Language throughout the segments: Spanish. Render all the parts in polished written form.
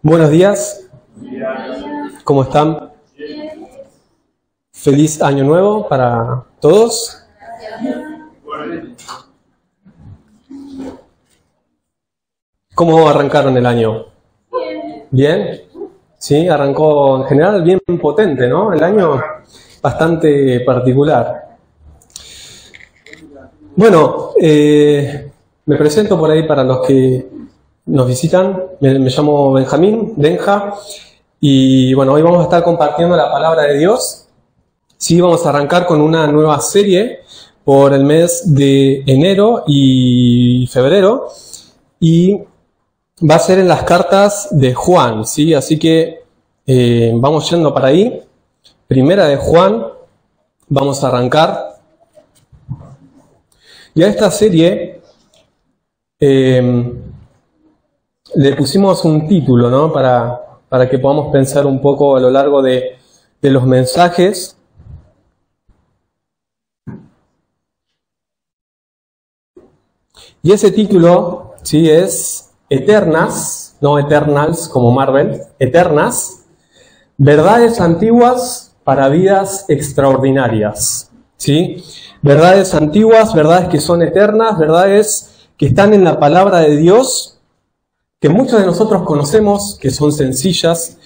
Buenos días, ¿cómo están? Feliz año nuevo para todos. ¿Cómo arrancaron el año? ¿Bien? Sí, arrancó en general bien potente, ¿no? El año bastante particular. Bueno, me presento por ahí para los que nos visitan. Me llamo Benjamín, Benja, y bueno, hoy vamos a estar compartiendo la palabra de Dios. Sí, vamos a arrancar con una nueva serie por el mes de enero y febrero, y va a ser en las cartas de Juan, ¿sí? Así que vamos yendo para ahí. Primera de Juan, vamos a arrancar. Y a esta serie le pusimos un título, ¿no? Para que podamos pensar un poco a lo largo de los mensajes. Y ese título, sí, es Eternas, no Eternals como Marvel, Eternas, verdades antiguas para vidas extraordinarias, ¿sí? Verdades antiguas, verdades que son eternas, verdades que están en la palabra de Dios, que muchos de nosotros conocemos, que son sencillas,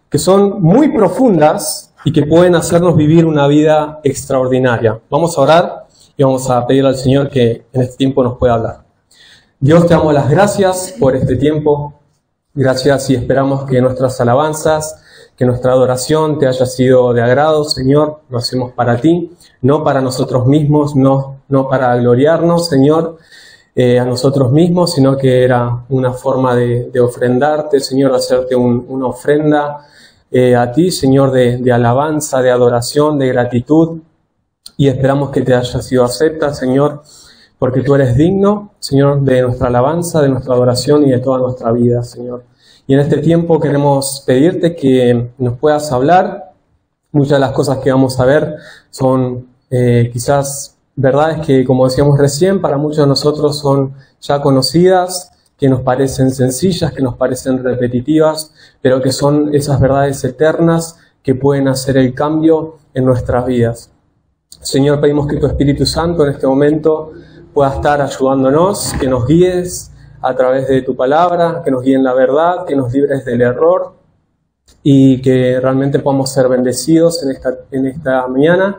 que son muy profundas y que pueden hacernos vivir una vida extraordinaria. Vamos a orar y vamos a pedir al Señor que en este tiempo nos pueda hablar. Dios, te damos las gracias por este tiempo. Gracias y esperamos que nuestras alabanzas, que nuestra adoración te haya sido de agrado, Señor. Lo hacemos para ti, no para nosotros mismos, no para gloriarnos, Señor, a nosotros mismos, sino que era una forma de ofrendarte, Señor, de hacerte una ofrenda a ti, Señor, de alabanza, de adoración, de gratitud. Y esperamos que te haya sido acepta, Señor, porque tú eres digno, Señor, de nuestra alabanza, de nuestra adoración y de toda nuestra vida, Señor. Y en este tiempo queremos pedirte que nos puedas hablar. Muchas de las cosas que vamos a ver son quizás verdades que, como decíamos recién, para muchos de nosotros son ya conocidas, que nos parecen sencillas, que nos parecen repetitivas, pero que son esas verdades eternas que pueden hacer el cambio en nuestras vidas. Señor, pedimos que tu Espíritu Santo en este momento pueda estar ayudándonos, que nos guíes a través de tu palabra, que nos guíe en la verdad, que nos libres del error y que realmente podamos ser bendecidos en esta mañana,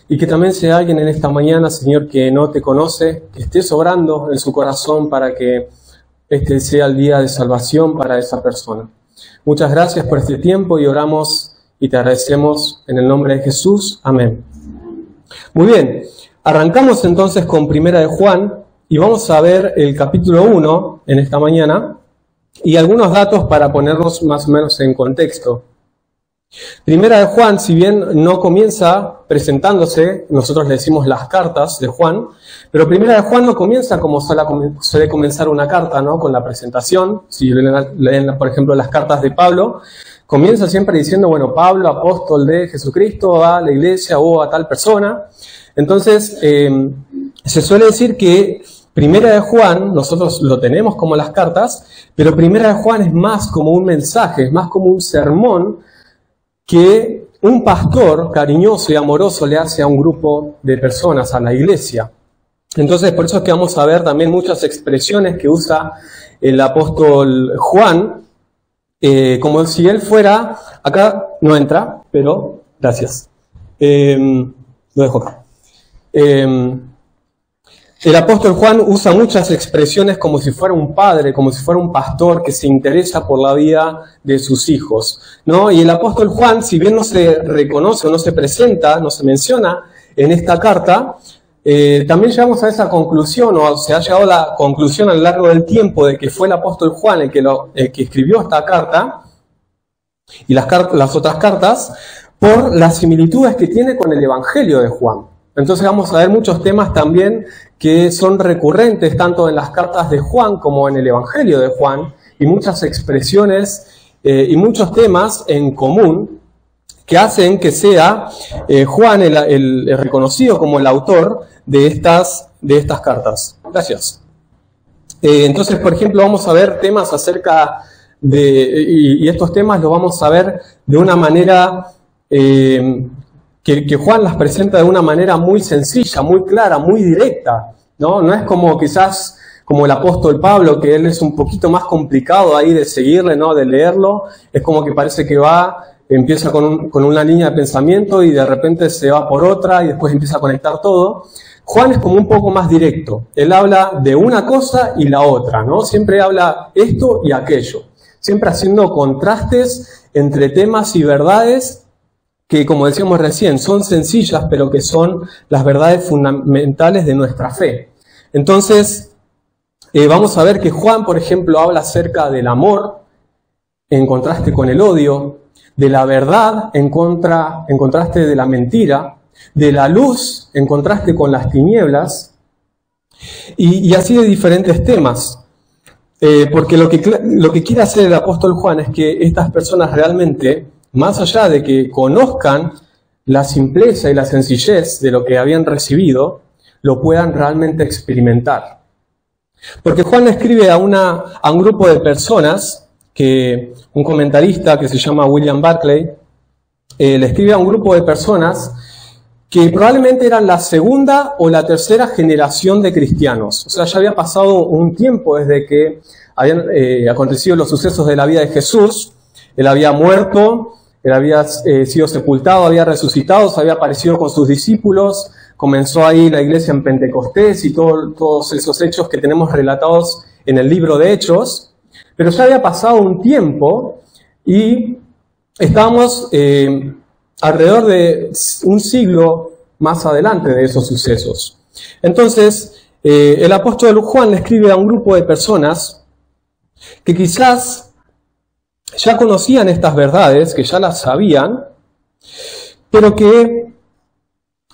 y que también sea alguien en esta mañana, Señor, que no te conoce, que estés obrando en su corazón para que este sea el día de salvación para esa persona. Muchas gracias por este tiempo y oramos y te agradecemos en el nombre de Jesús. Amén. Muy bien, arrancamos entonces con Primera de Juan y vamos a ver el capítulo 1 en esta mañana y algunos datos para ponernos más o menos en contexto. Primera de Juan, si bien no comienza presentándose, nosotros le decimos las cartas de Juan, pero Primera de Juan no comienza como suele comenzar una carta, ¿no? Con la presentación. Si leen, por ejemplo, las cartas de Pablo, comienza siempre diciendo, bueno, Pablo, apóstol de Jesucristo, a la iglesia o a tal persona. Entonces, se suele decir que Primera de Juan, nosotros lo tenemos como las cartas, pero Primera de Juan es más como un mensaje, es más como un sermón que un pastor cariñoso y amoroso le hace a un grupo de personas, a la iglesia. Entonces, por eso es que vamos a ver también muchas expresiones que usa el apóstol Juan, como si él fuera, acá no entra, pero gracias, lo dejo acá. El apóstol Juan usa muchas expresiones como si fuera un padre, como si fuera un pastor que se interesa por la vida de sus hijos, ¿no? Y el apóstol Juan, si bien no se reconoce o no se presenta, no se menciona en esta carta, también llegamos a esa conclusión, o se ha llegado a la conclusión a lo largo del tiempo de que fue el apóstol Juan el que escribió esta carta y las otras cartas por las similitudes que tiene con el Evangelio de Juan. Entonces vamos a ver muchos temas también que son recurrentes tanto en las cartas de Juan como en el Evangelio de Juan, y muchas expresiones y muchos temas en común que hacen que sea Juan el reconocido como el autor de estas cartas. Gracias. Entonces, por ejemplo, vamos a ver temas acerca y estos temas los vamos a ver de una manera que Juan las presenta de una manera muy sencilla, muy clara, muy directa, ¿no? No es como quizás como el apóstol Pablo, que él es un poquito más complicado ahí de seguirle, ¿no? De leerlo. Es como que parece que empieza con una línea de pensamiento y de repente se va por otra y después empieza a conectar todo. Juan es como un poco más directo. Él habla de una cosa y la otra, ¿no? Siempre habla esto y aquello. Siempre haciendo contrastes entre temas y verdades que, como decíamos recién, son sencillas, pero que son las verdades fundamentales de nuestra fe. Entonces, vamos a ver que Juan, por ejemplo, habla acerca del amor en contraste con el odio, de la verdad en contraste de la mentira, de la luz en contraste con las tinieblas, y así de diferentes temas. Porque lo que quiere hacer el apóstol Juan es que estas personas realmente, más allá de que conozcan la simpleza y la sencillez de lo que habían recibido, lo puedan realmente experimentar. Porque Juan le escribe a un grupo de personas, que un comentarista que se llama William Barclay, le escribe a un grupo de personas que probablemente eran la segunda o la tercera generación de cristianos. O sea, ya había pasado un tiempo desde que habían acontecido los sucesos de la vida de Jesús. Él había muerto, él había sido sepultado, había resucitado, se había aparecido con sus discípulos, comenzó ahí la iglesia en Pentecostés y todos esos hechos que tenemos relatados en el libro de Hechos. Pero ya había pasado un tiempo y estábamos alrededor de un siglo más adelante de esos sucesos. Entonces, el apóstol Juan le escribe a un grupo de personas que quizás ya conocían estas verdades, que ya las sabían, pero que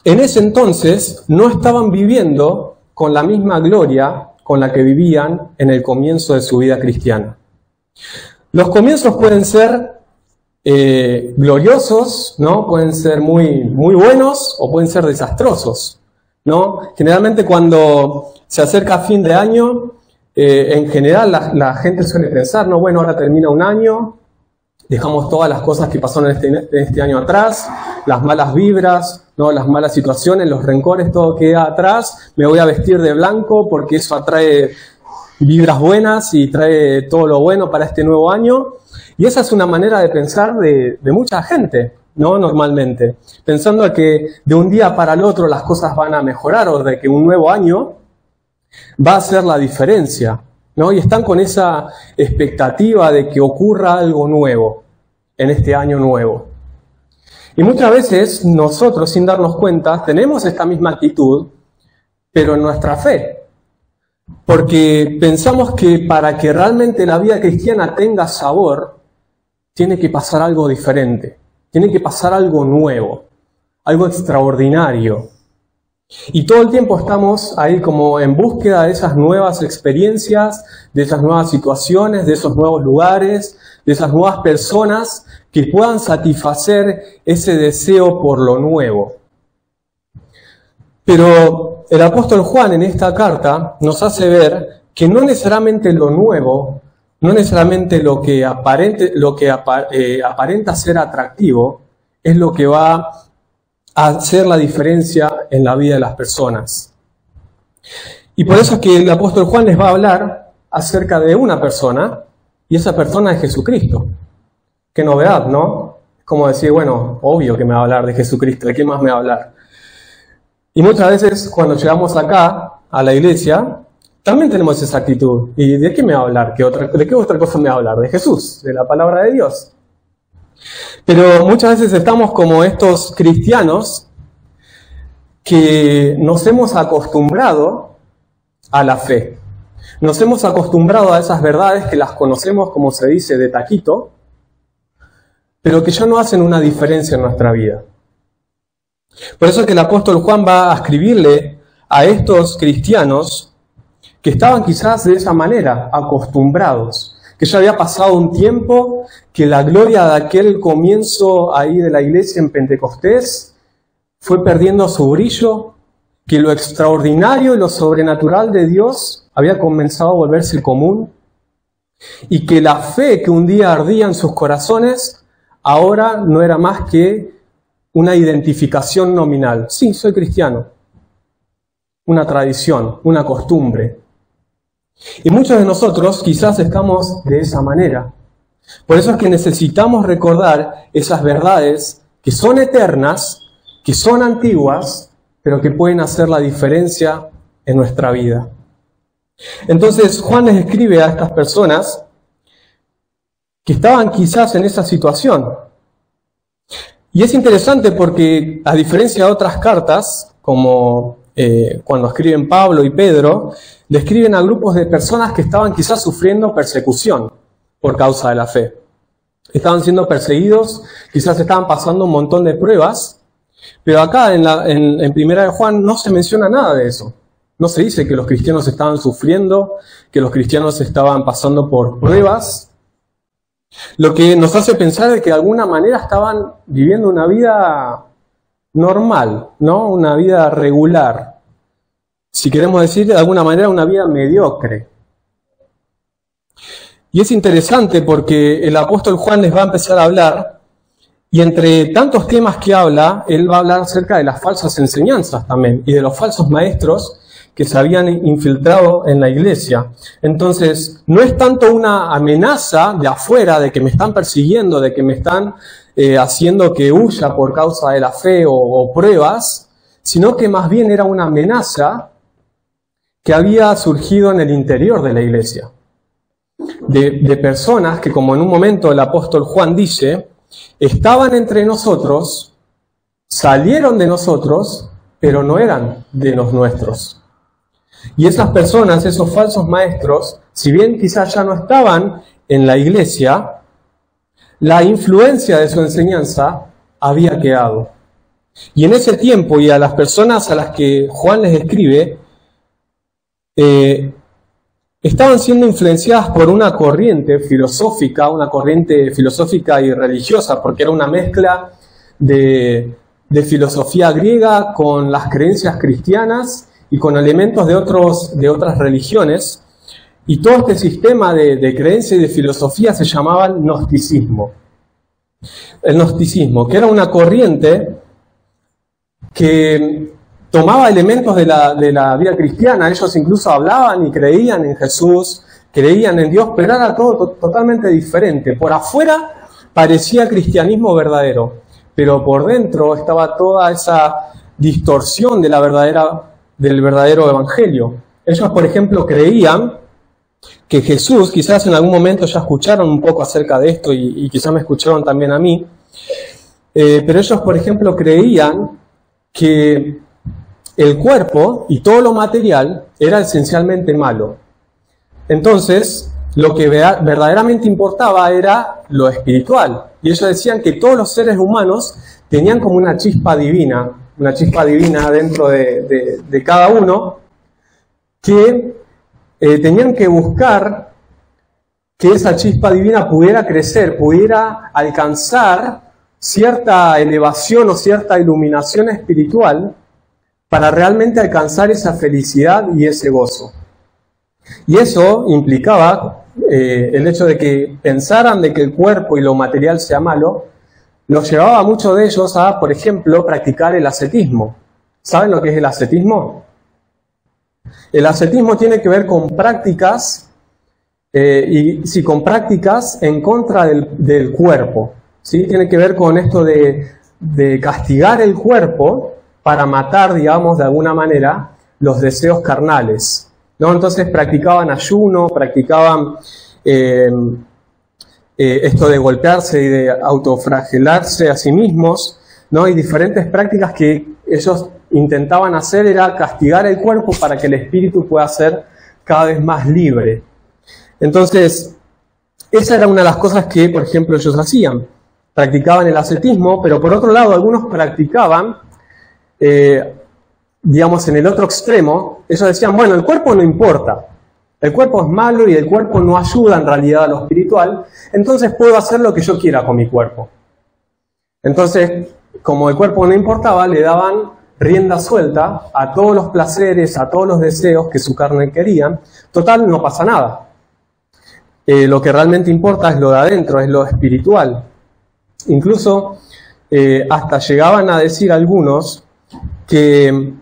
en ese entonces no estaban viviendo con la misma gloria con la que vivían en el comienzo de su vida cristiana. Los comienzos pueden ser gloriosos, ¿no? Pueden ser muy, muy buenos o pueden ser desastrosos, ¿no? Generalmente cuando se acerca fin de año, en general la gente suele pensar, ¿no? Bueno, ahora termina un año, dejamos todas las cosas que pasaron este año atrás, las malas vibras, ¿no? Las malas situaciones, los rencores, todo queda atrás, me voy a vestir de blanco porque eso atrae vibras buenas y trae todo lo bueno para este nuevo año. Y esa es una manera de pensar de mucha gente, ¿no? Normalmente, pensando que de un día para el otro las cosas van a mejorar o de que un nuevo año va a hacer la diferencia, ¿no? Y están con esa expectativa de que ocurra algo nuevo en este año nuevo. Y muchas veces nosotros, sin darnos cuenta, tenemos esta misma actitud, pero en nuestra fe. Porque pensamos que para que realmente la vida cristiana tenga sabor, tiene que pasar algo diferente, tiene que pasar algo nuevo, algo extraordinario. Y todo el tiempo estamos ahí como en búsqueda de esas nuevas experiencias, de esas nuevas situaciones, de esos nuevos lugares, de esas nuevas personas que puedan satisfacer ese deseo por lo nuevo. Pero el apóstol Juan en esta carta nos hace ver que no necesariamente lo nuevo, no necesariamente lo que aparenta ser atractivo, es lo que va a hacer la diferencia en la vida de las personas. Y por eso es que el apóstol Juan les va a hablar acerca de una persona, y esa persona es Jesucristo. Qué novedad, ¿no? Es como decir, bueno, obvio que me va a hablar de Jesucristo, ¿de qué más me va a hablar? Y muchas veces cuando llegamos acá, a la iglesia, también tenemos esa actitud. ¿Y de qué me va a hablar? ¿De qué otra cosa me va a hablar? De Jesús, de la palabra de Dios. Pero muchas veces estamos como estos cristianos que nos hemos acostumbrado a la fe. Nos hemos acostumbrado a esas verdades que las conocemos, como se dice, de taquito, pero que ya no hacen una diferencia en nuestra vida. Por eso es que el apóstol Juan va a escribirle a estos cristianos que estaban quizás de esa manera, acostumbrados, que ya había pasado un tiempo, que la gloria de aquel comienzo ahí de la iglesia en Pentecostés fue perdiendo su brillo, que lo extraordinario y lo sobrenatural de Dios había comenzado a volverse común, y que la fe que un día ardía en sus corazones ahora no era más que una identificación nominal. Sí, soy cristiano. Una tradición, una costumbre. Y muchos de nosotros quizás estamos de esa manera. Por eso es que necesitamos recordar esas verdades que son eternas, que son antiguas, pero que pueden hacer la diferencia en nuestra vida. Entonces Juan les escribe a estas personas que estaban quizás en esa situación. Y es interesante porque, a diferencia de otras cartas, como cuando escriben Pablo y Pedro, describen a grupos de personas que estaban quizás sufriendo persecución por causa de la fe. Estaban siendo perseguidos, quizás estaban pasando un montón de pruebas, pero acá en Primera de Juan no se menciona nada de eso. No se dice que los cristianos estaban sufriendo, que los cristianos estaban pasando por pruebas, lo que nos hace pensar de que de alguna manera estaban viviendo una vida normal, ¿no? Una vida regular. Si queremos decir de alguna manera una vida mediocre. Y es interesante porque el apóstol Juan les va a empezar a hablar, y entre tantos temas que habla, él va a hablar acerca de las falsas enseñanzas también, y de los falsos maestros que se habían infiltrado en la iglesia. Entonces, no es tanto una amenaza de afuera, de que me están persiguiendo, de que me están haciendo que huya por causa de la fe o pruebas, sino que más bien era una amenaza que había surgido en el interior de la iglesia. De personas que, como en un momento el apóstol Juan dice, estaban entre nosotros, salieron de nosotros, pero no eran de los nuestros. Y esas personas, esos falsos maestros, si bien quizás ya no estaban en la iglesia, la influencia de su enseñanza había quedado. Y en ese tiempo, y a las personas a las que Juan les escribe, estaban siendo influenciadas por una corriente filosófica y religiosa, porque era una mezcla de filosofía griega con las creencias cristianas y con elementos de otras religiones, y todo este sistema de creencia y de filosofía se llamaba el gnosticismo. El gnosticismo, que era una corriente que tomaba elementos de la vida cristiana. Ellos incluso hablaban y creían en Jesús, creían en Dios, pero era todo totalmente diferente. Por afuera parecía cristianismo verdadero, pero por dentro estaba toda esa distorsión del verdadero evangelio. Ellos, por ejemplo, creían que Jesús, quizás en algún momento ya escucharon un poco acerca de esto y quizás me escucharon también a mí, pero ellos, por ejemplo, creían que el cuerpo y todo lo material era esencialmente malo. Entonces, lo que verdaderamente importaba era lo espiritual. Y ellos decían que todos los seres humanos tenían como una chispa divina dentro de cada uno, que tenían que buscar que esa chispa divina pudiera crecer, pudiera alcanzar cierta elevación o cierta iluminación espiritual para realmente alcanzar esa felicidad y ese gozo. Y eso implicaba el hecho de que pensaran de que el cuerpo y lo material sea malo, los llevaba a muchos de ellos a, por ejemplo, practicar el ascetismo. ¿Saben lo que es el ascetismo? El ascetismo tiene que ver con prácticas, con prácticas en contra del cuerpo. ¿Sí? Tiene que ver con esto de castigar el cuerpo para matar, digamos, de alguna manera, los deseos carnales, ¿no? Entonces practicaban ayuno, practicaban esto de golpearse y de autoflagelarse a sí mismos, ¿no? Y diferentes prácticas que ellos intentaban hacer era castigar el cuerpo para que el espíritu pueda ser cada vez más libre. Entonces, esa era una de las cosas que, por ejemplo, ellos hacían. Practicaban el ascetismo, pero por otro lado, algunos practicaban, digamos, en el otro extremo. Ellos decían, bueno, el cuerpo no importa. El cuerpo es malo y el cuerpo no ayuda en realidad a lo espiritual, entonces puedo hacer lo que yo quiera con mi cuerpo. Entonces, como el cuerpo no importaba, le daban rienda suelta a todos los placeres, a todos los deseos que su carne quería. Total, no pasa nada. lo que realmente importa es lo de adentro, es lo espiritual. Incluso hasta llegaban a decir algunos que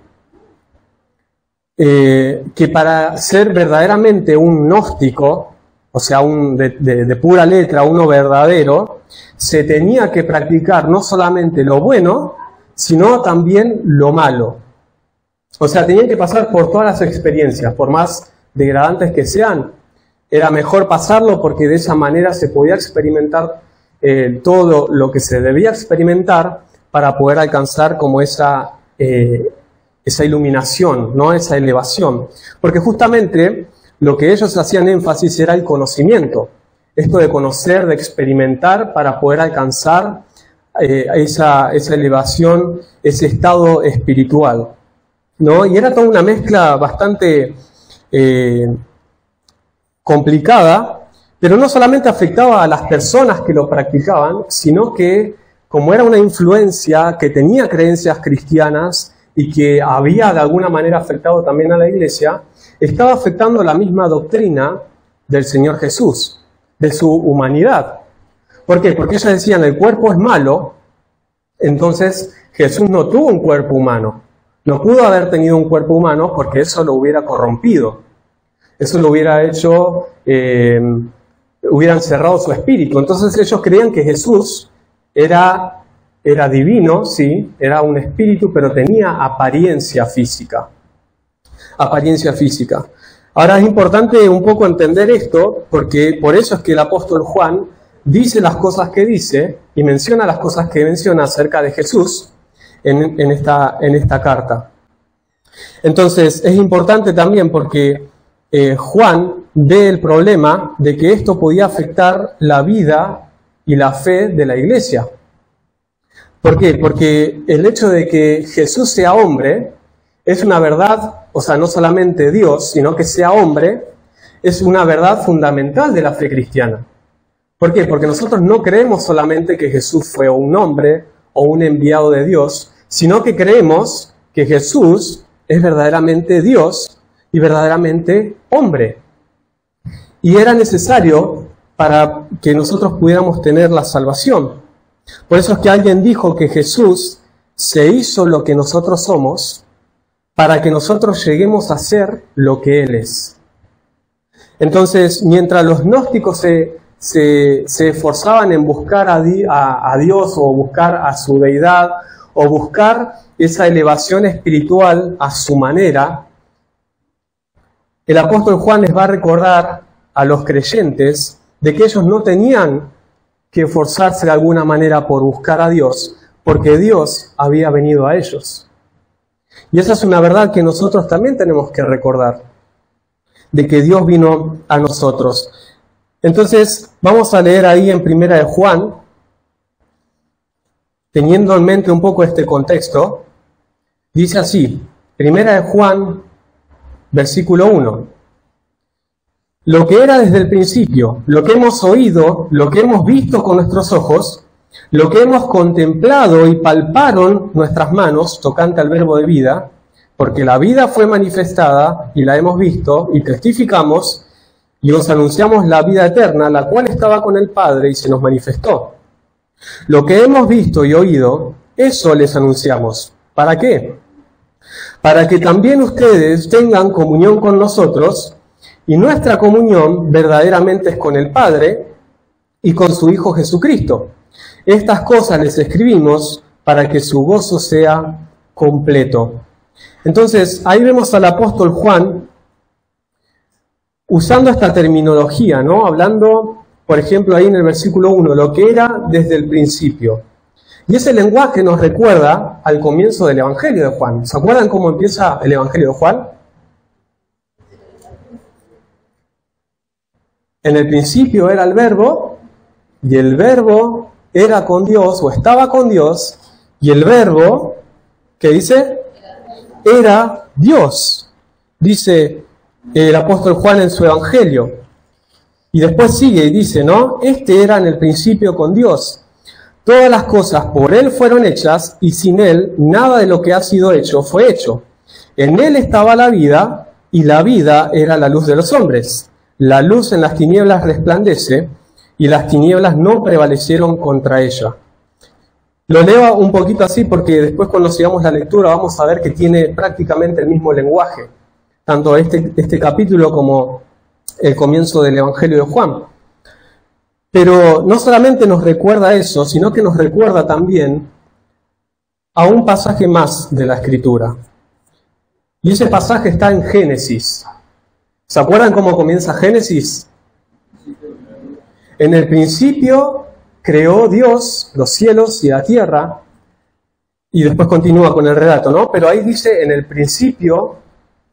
para ser verdaderamente un gnóstico, o sea, de pura letra, uno verdadero, se tenía que practicar no solamente lo bueno, sino también lo malo. O sea, tenían que pasar por todas las experiencias, por más degradantes que sean. Era mejor pasarlo porque de esa manera se podía experimentar todo lo que se debía experimentar para poder alcanzar como esa iluminación, ¿no? Esa elevación. Porque justamente lo que ellos hacían énfasis era el conocimiento. Esto de conocer, de experimentar para poder alcanzar esa elevación, ese estado espiritual, ¿no? Y era toda una mezcla bastante complicada, pero no solamente afectaba a las personas que lo practicaban, sino que como era una influencia que tenía creencias cristianas y que había de alguna manera afectado también a la iglesia, estaba afectando la misma doctrina del Señor Jesús, de su humanidad. ¿Por qué? Porque ellos decían el cuerpo es malo, entonces Jesús no tuvo un cuerpo humano. No pudo haber tenido un cuerpo humano porque eso lo hubiera corrompido. Eso lo hubiera hecho, hubieran cerrado su espíritu. Entonces ellos creían que Jesús era divino, sí, era un espíritu, pero tenía apariencia física. Apariencia física. Ahora es importante un poco entender esto, porque por eso es que el apóstol Juan dice las cosas que dice y menciona las cosas que menciona acerca de Jesús en esta carta. Entonces es importante también porque Juan ve el problema de que esto podía afectar la vida y la fe de la iglesia. ¿Por qué? Porque el hecho de que Jesús sea hombre es una verdad, o sea, no solamente Dios, sino que sea hombre, es una verdad fundamental de la fe cristiana. ¿Por qué? Porque nosotros no creemos solamente que Jesús fue un hombre o un enviado de Dios, sino que creemos que Jesús es verdaderamente Dios y verdaderamente hombre. Y era necesario para que nosotros pudiéramos tener la salvación. Por eso es que alguien dijo que Jesús se hizo lo que nosotros somos para que nosotros lleguemos a ser lo que Él es. Entonces, mientras los gnósticos se esforzaban en buscar a Dios o buscar a su deidad o buscar esa elevación espiritual a su manera, el apóstol Juan les va a recordar a los creyentes de que ellos no tenían que esforzarse de alguna manera por buscar a Dios, porque Dios había venido a ellos. Y esa es una verdad que nosotros también tenemos que recordar, de que Dios vino a nosotros. Entonces, vamos a leer ahí en Primera de Juan, teniendo en mente un poco este contexto. Dice así, Primera de Juan, versículo 1. Lo que era desde el principio, lo que hemos oído, lo que hemos visto con nuestros ojos, lo que hemos contemplado y palparon nuestras manos tocante al verbo de vida, porque la vida fue manifestada y la hemos visto y testificamos y os anunciamos la vida eterna, la cual estaba con el Padre y se nos manifestó. Lo que hemos visto y oído, eso les anunciamos. ¿Para qué? Para que también ustedes tengan comunión con nosotros, y nuestra comunión verdaderamente es con el Padre y con su Hijo Jesucristo. Estas cosas les escribimos para que su gozo sea completo. Entonces, ahí vemos al apóstol Juan usando esta terminología, ¿no? Hablando, por ejemplo, ahí en el versículo 1, lo que era desde el principio. Y ese lenguaje nos recuerda al comienzo del Evangelio de Juan. ¿Se acuerdan cómo empieza el Evangelio de Juan? En el principio era el verbo, y el verbo era con Dios, o estaba con Dios, y el verbo, ¿qué dice? Era Dios, dice el apóstol Juan en su Evangelio. Y después sigue y dice, ¿no? Este era en el principio con Dios. Todas las cosas por Él fueron hechas, y sin Él nada de lo que ha sido hecho fue hecho. En Él estaba la vida, y la vida era la luz de los hombres. la luz en las tinieblas resplandece y las tinieblas no prevalecieron contra ella. Lo leo un poquito así porque después cuando sigamos la lectura vamos a ver que tiene prácticamente el mismo lenguaje, tanto este capítulo como el comienzo del Evangelio de Juan. Pero no solamente nos recuerda eso, sino que nos recuerda también a un pasaje más de la Escritura. Y ese pasaje está en Génesis. ¿Se acuerdan cómo comienza Génesis? En el principio creó Dios los cielos y la tierra, y después continúa con el relato, ¿no? Pero ahí dice, en el principio,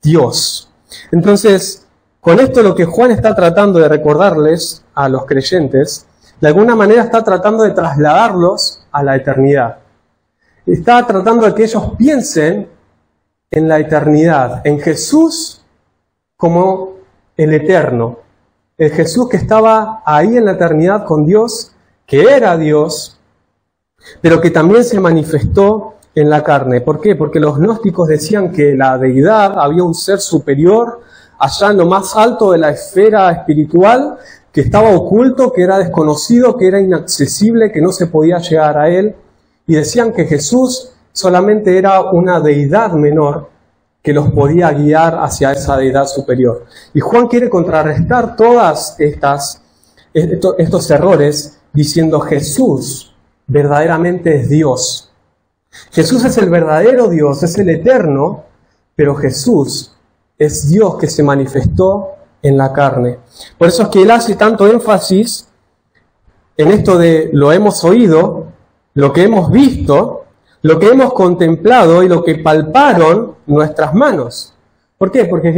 Dios. Entonces, con esto lo que Juan está tratando de recordarles a los creyentes, de alguna manera está tratando de trasladarlos a la eternidad. Está tratando de que ellos piensen en la eternidad, en Jesús como el eterno, el Jesús que estaba ahí en la eternidad con Dios, que era Dios, pero que también se manifestó en la carne. ¿Por qué? Porque los gnósticos decían que la deidad había un ser superior allá en lo más alto de la esfera espiritual, que estaba oculto, que era desconocido, que era inaccesible, que no se podía llegar a él, y decían que Jesús solamente era una deidad menor que los podía guiar hacia esa deidad superior. Y Juan quiere contrarrestar todas estos errores diciendo Jesús verdaderamente es Dios. Jesús es el verdadero Dios, es el eterno, pero Jesús es Dios que se manifestó en la carne. Por eso es que él hace tanto énfasis en esto de lo hemos oído, lo que hemos visto, lo que hemos contemplado y lo que palparon nuestras manos. ¿Por qué? Porque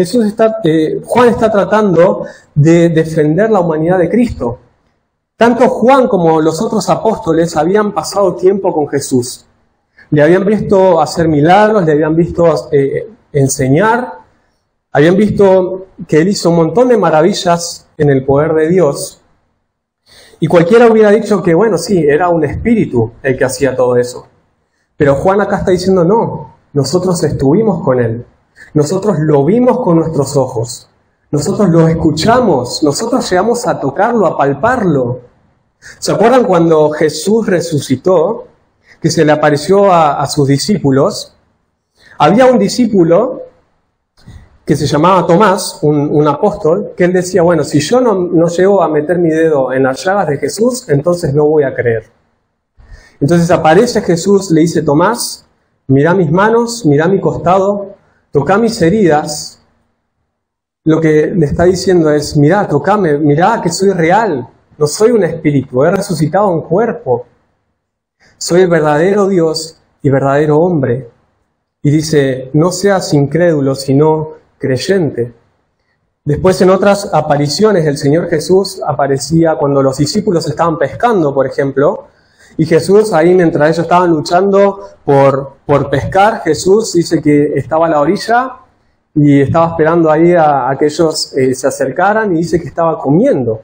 Juan está tratando de defender la humanidad de Cristo. Tanto Juan como los otros apóstoles habían pasado tiempo con Jesús. Le habían visto hacer milagros, le habían visto enseñar, habían visto que él hizo un montón de maravillas en el poder de Dios. Y cualquiera hubiera dicho que, bueno, sí, era un espíritu el que hacía todo eso. Pero Juan acá está diciendo, no, nosotros estuvimos con él. Nosotros lo vimos con nuestros ojos. Nosotros lo escuchamos. Nosotros llegamos a tocarlo, a palparlo. ¿Se acuerdan cuando Jesús resucitó, que se le apareció a sus discípulos? Había un discípulo que se llamaba Tomás, un apóstol, que él decía, bueno, si yo no llego a meter mi dedo en las llagas de Jesús, entonces no voy a creer. Entonces aparece Jesús, le dice, Tomás, mirá mis manos, mirá mi costado, tocá mis heridas. Lo que le está diciendo es, mirá, tocame, mirá que soy real, no soy un espíritu, he resucitado un cuerpo. Soy el verdadero Dios y verdadero hombre. Y dice, no seas incrédulo, sino creyente. Después en otras apariciones el Señor Jesús aparecía cuando los discípulos estaban pescando, por ejemplo, y Jesús ahí mientras ellos estaban luchando por pescar, Jesús dice que estaba a la orilla y estaba esperando ahí a que ellos se acercaran y dice que estaba comiendo.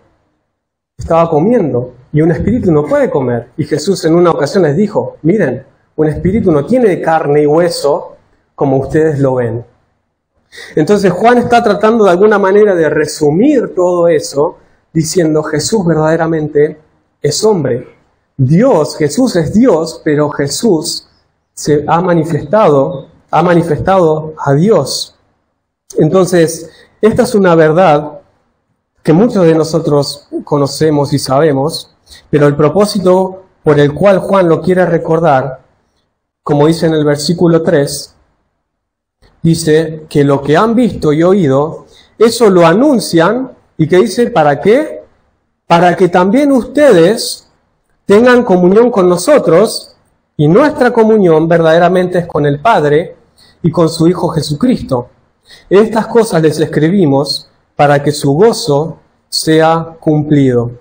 Estaba comiendo y un espíritu no puede comer. Y Jesús en una ocasión les dijo, miren, un espíritu no tiene carne y hueso como ustedes lo ven. Entonces Juan está tratando de alguna manera de resumir todo eso diciendo Jesús verdaderamente es hombre. Dios, Jesús es Dios, pero Jesús se ha manifestado a Dios. Entonces, esta es una verdad que muchos de nosotros conocemos y sabemos, pero el propósito por el cual Juan lo quiere recordar, como dice en el versículo 3, dice que lo que han visto y oído, eso lo anuncian, y que dice, ¿para qué? Para que también ustedes tengan comunión con nosotros, y nuestra comunión verdaderamente es con el Padre y con su Hijo Jesucristo. Estas cosas les escribimos para que su gozo sea cumplido.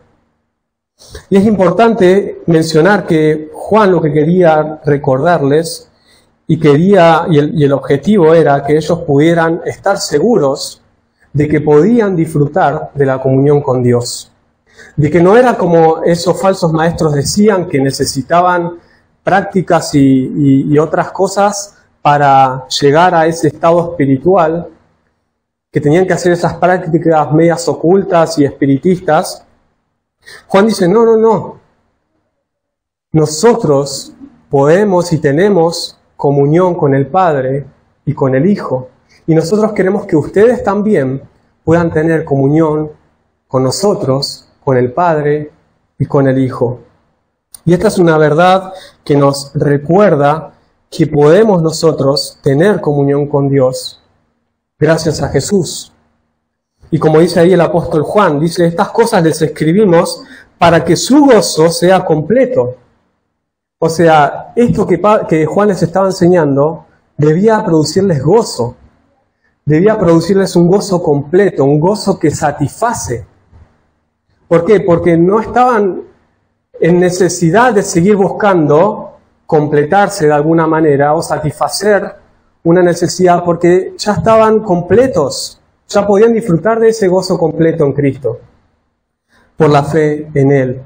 Y es importante mencionar que Juan lo que quería recordarles y el objetivo era que ellos pudieran estar seguros de que podían disfrutar de la comunión con Dios. De que no era como esos falsos maestros decían que necesitaban prácticas y otras cosas para llegar a ese estado espiritual, que tenían que hacer esas prácticas medias ocultas y espiritistas, Juan dice, no, no, no. Nosotros podemos y tenemos comunión con el Padre y con el Hijo. Y nosotros queremos que ustedes también puedan tener comunión con nosotros, con el Padre y con el Hijo. Y esta es una verdad que nos recuerda que podemos nosotros tener comunión con Dios gracias a Jesús. Y como dice ahí el apóstol Juan, dice, estas cosas les escribimos para que su gozo sea completo. O sea, esto que Juan les estaba enseñando debía producirles gozo. Debía producirles un gozo completo, un gozo que satisface. ¿Por qué? Porque no estaban en necesidad de seguir buscando completarse de alguna manera o satisfacer una necesidad, porque ya estaban completos, ya podían disfrutar de ese gozo completo en Cristo, por la fe en Él.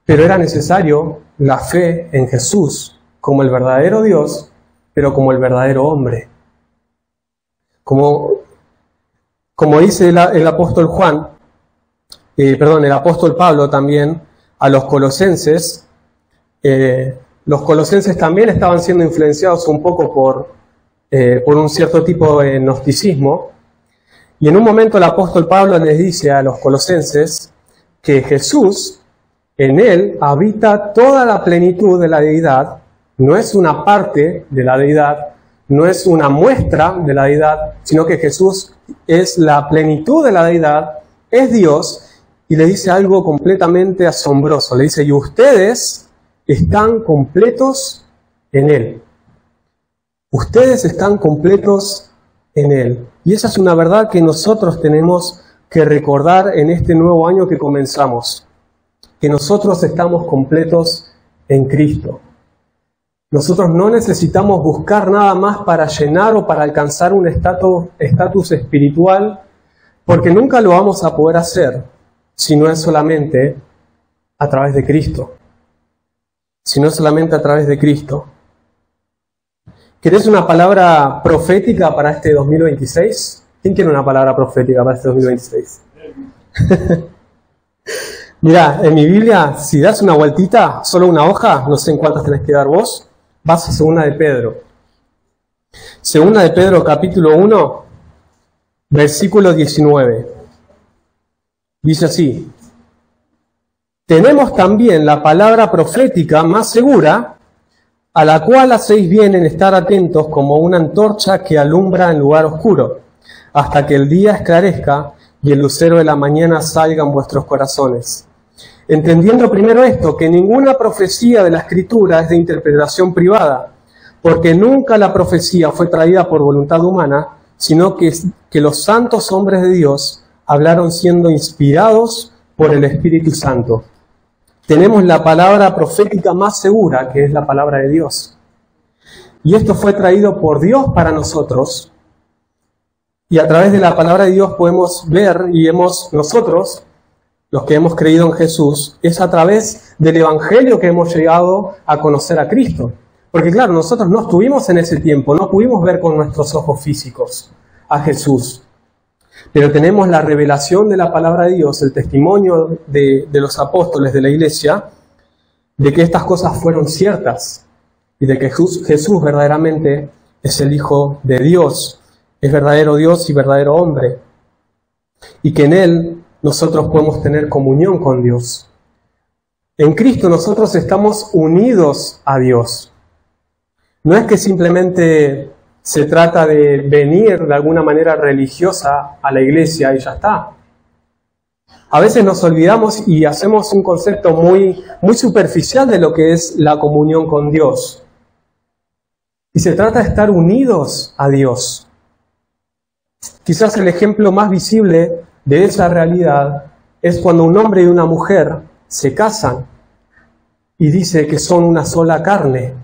Pero era necesario la fe en Jesús, como el verdadero Dios, pero como el verdadero hombre. Como dice el apóstol Juan, el apóstol Pablo también, a los colosenses también estaban siendo influenciados un poco por un cierto tipo de gnosticismo, y en un momento el apóstol Pablo les dice a los colosenses que Jesús, en Él habita toda la plenitud de la deidad, no es una parte de la deidad, no es una muestra de la deidad, sino que Jesús es la plenitud de la deidad, es Dios. Y le dice algo completamente asombroso. Le dice, y ustedes están completos en Él. Ustedes están completos en Él. Y esa es una verdad que nosotros tenemos que recordar en este nuevo año que comenzamos. Que nosotros estamos completos en Cristo. Nosotros no necesitamos buscar nada más para llenar o para alcanzar un estatus espiritual, porque nunca lo vamos a poder hacer. Si no es solamente a través de Cristo. Si no es solamente a través de Cristo. ¿Querés una palabra profética para este 2026? ¿Quién quiere una palabra profética para este 2026? Mirá, en mi Biblia, si das una vueltita, solo una hoja, no sé en cuántas tenés que dar vos, vas a Segunda de Pedro. Segunda de Pedro, capítulo 1, versículo 19. Dice así, tenemos también la palabra profética más segura, a la cual hacéis bien en estar atentos como una antorcha que alumbra en lugar oscuro, hasta que el día esclarezca y el lucero de la mañana salga en vuestros corazones. Entendiendo primero esto, que ninguna profecía de la Escritura es de interpretación privada, porque nunca la profecía fue traída por voluntad humana, sino que los santos hombres de Dios hablaron siendo inspirados por el Espíritu Santo. Tenemos la palabra profética más segura, que es la palabra de Dios. Y esto fue traído por Dios para nosotros. Y a través de la palabra de Dios podemos ver, y nosotros, los que hemos creído en Jesús, es a través del Evangelio que hemos llegado a conocer a Cristo. Porque claro, nosotros no estuvimos en ese tiempo, no pudimos ver con nuestros ojos físicos a Jesús. Pero tenemos la revelación de la palabra de Dios, el testimonio de los apóstoles de la iglesia, de que estas cosas fueron ciertas y de que Jesús verdaderamente es el Hijo de Dios, es verdadero Dios y verdadero hombre, y que en Él nosotros podemos tener comunión con Dios. En Cristo nosotros estamos unidos a Dios. No es que simplemente se trata de venir de alguna manera religiosa a la iglesia y ya está. A veces nos olvidamos y hacemos un concepto muy superficial de lo que es la comunión con Dios. Y se trata de estar unidos a Dios. Quizás el ejemplo más visible de esa realidad es cuando un hombre y una mujer se casan y dice que son una sola carne.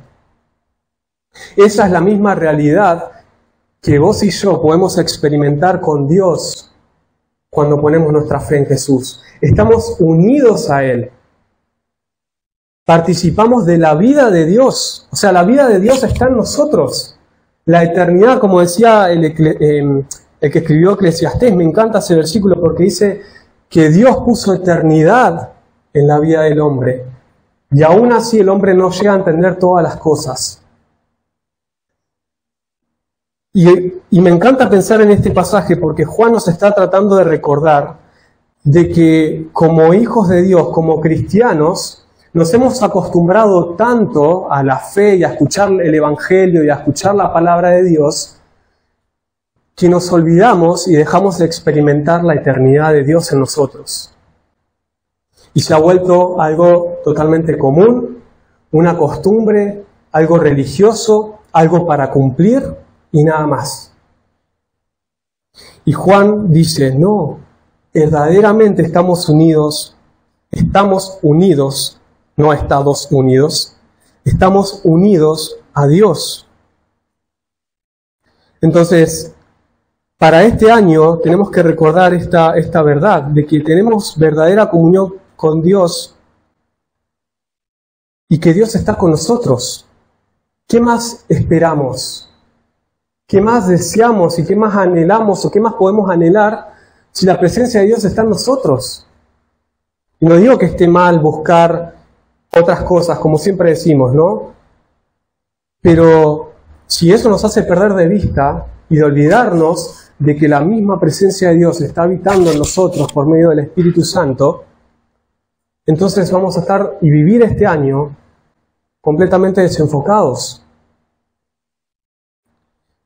Esa es la misma realidad que vos y yo podemos experimentar con Dios cuando ponemos nuestra fe en Jesús. Estamos unidos a Él. Participamos de la vida de Dios. O sea, la vida de Dios está en nosotros. La eternidad, como decía el que escribió Eclesiastés, me encanta ese versículo porque dice que Dios puso eternidad en la vida del hombre y aún así el hombre no llega a entender todas las cosas. Y me encanta pensar en este pasaje porque Juan nos está tratando de recordar de que como hijos de Dios, como cristianos, nos hemos acostumbrado tanto a la fe y a escuchar el Evangelio y a escuchar la palabra de Dios, que nos olvidamos y dejamos de experimentar la eternidad de Dios en nosotros. Y se ha vuelto algo totalmente común, una costumbre, algo religioso, algo para cumplir y nada más. Y Juan dice, no, verdaderamente estamos unidos, no Estados Unidos, estamos unidos a Dios. Entonces, para este año tenemos que recordar esta verdad, de que tenemos verdadera comunión con Dios y que Dios está con nosotros. ¿Qué más esperamos? ¿Qué más deseamos y qué más anhelamos o qué más podemos anhelar si la presencia de Dios está en nosotros? Y no digo que esté mal buscar otras cosas, como siempre decimos, ¿no? Pero si eso nos hace perder de vista y de olvidarnos de que la misma presencia de Dios está habitando en nosotros por medio del Espíritu Santo, entonces vamos a estar y vivir este año completamente desenfocados.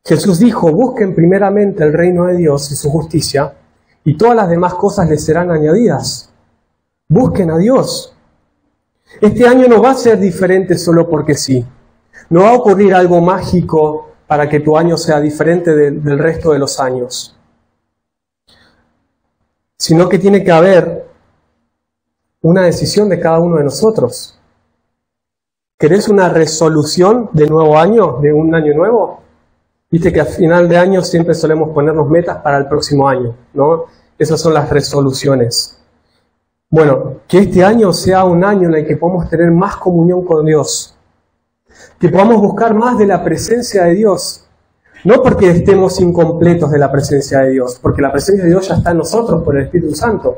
Jesús dijo, busquen primeramente el reino de Dios y su justicia, y todas las demás cosas les serán añadidas. Busquen a Dios. Este año no va a ser diferente solo porque sí. No va a ocurrir algo mágico para que tu año sea diferente del resto de los años. Sino que tiene que haber una decisión de cada uno de nosotros. ¿Querés una resolución de nuevo año, de un año nuevo? Viste que a final de año siempre solemos ponernos metas para el próximo año, ¿no? Esas son las resoluciones. Bueno, que este año sea un año en el que podamos tener más comunión con Dios, que podamos buscar más de la presencia de Dios, no porque estemos incompletos de la presencia de Dios, porque la presencia de Dios ya está en nosotros por el Espíritu Santo,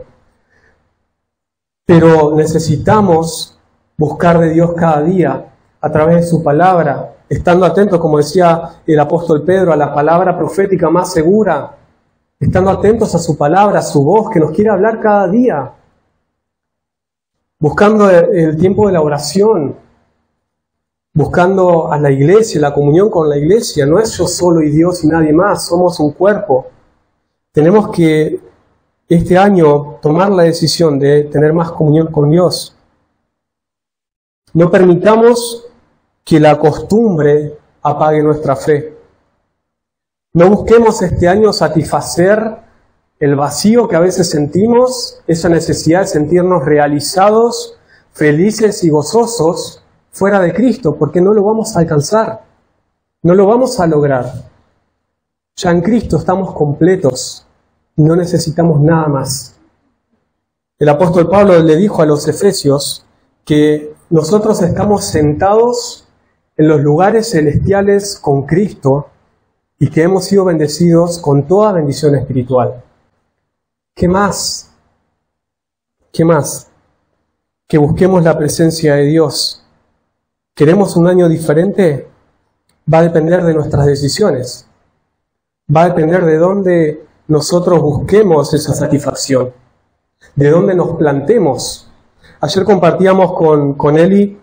pero necesitamos buscar de Dios cada día a través de su palabra, estando atentos, como decía el apóstol Pedro, a la palabra profética más segura, estando atentos a su palabra, a su voz, que nos quiere hablar cada día, buscando el tiempo de la oración, buscando a la iglesia, la comunión con la iglesia. No es yo solo y Dios y nadie más, somos un cuerpo. Tenemos que este año tomar la decisión de tener más comunión con Dios. No permitamos que la costumbre apague nuestra fe. No busquemos este año satisfacer el vacío que a veces sentimos, esa necesidad de sentirnos realizados, felices y gozosos fuera de Cristo, porque no lo vamos a alcanzar, no lo vamos a lograr. Ya en Cristo estamos completos y no necesitamos nada más. El apóstol Pablo le dijo a los efesios que nosotros estamos sentados en los lugares celestiales con Cristo y que hemos sido bendecidos con toda bendición espiritual. ¿Qué más? ¿Qué más? Que busquemos la presencia de Dios. ¿Queremos un año diferente? Va a depender de nuestras decisiones. Va a depender de dónde nosotros busquemos esa satisfacción, de dónde nos plantemos. Ayer compartíamos con Eli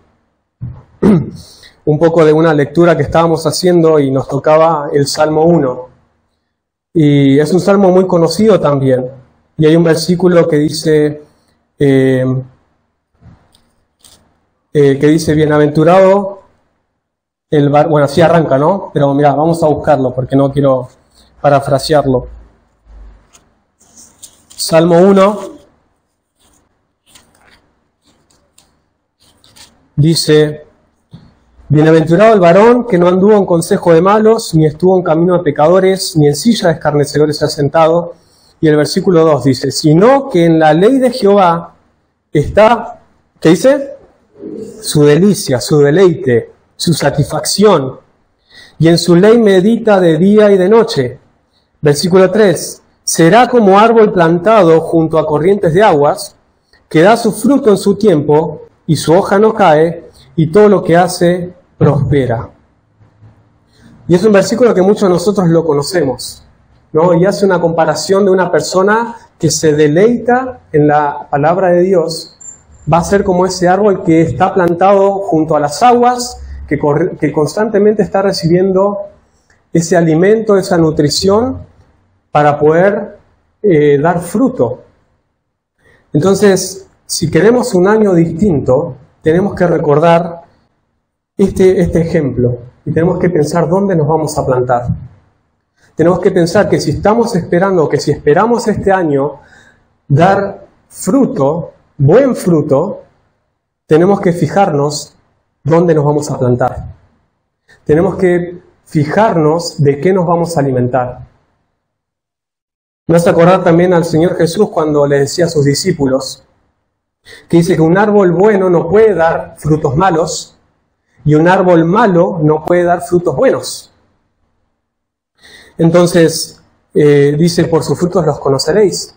un poco de una lectura que estábamos haciendo y nos tocaba el Salmo 1. Y es un salmo muy conocido también. Y hay un versículo que dice, bienaventurado el varón, bueno, así arranca, ¿no? Pero mira, vamos a buscarlo porque no quiero parafrasearlo. Salmo 1 dice, bienaventurado el varón que no anduvo en consejo de malos, ni estuvo en camino de pecadores, ni en silla de escarnecedores se ha sentado. Y el versículo 2 dice, sino que en la ley de Jehová está, ¿qué dice? Su delicia, su deleite, su satisfacción. Y en su ley medita de día y de noche. Versículo 3. Será como árbol plantado junto a corrientes de aguas, que da su fruto en su tiempo, y su hoja no cae, y todo lo que hace prospera. Y es un versículo que muchos de nosotros lo conocemos, ¿no? Y hace una comparación de una persona que se deleita en la palabra de Dios. Va a ser como ese árbol que está plantado junto a las aguas, que constantemente está recibiendo ese alimento, esa nutrición, para poder dar fruto. Entonces, si queremos un año distinto, tenemos que recordar este ejemplo y tenemos que pensar dónde nos vamos a plantar. Tenemos que pensar que si estamos esperando, que si esperamos este año dar fruto, buen fruto, tenemos que fijarnos dónde nos vamos a plantar. Tenemos que fijarnos de qué nos vamos a alimentar. Me hace acordar también al Señor Jesús cuando le decía a sus discípulos, que dice que un árbol bueno no puede dar frutos malos y un árbol malo no puede dar frutos buenos. Entonces, dice, por sus frutos los conoceréis.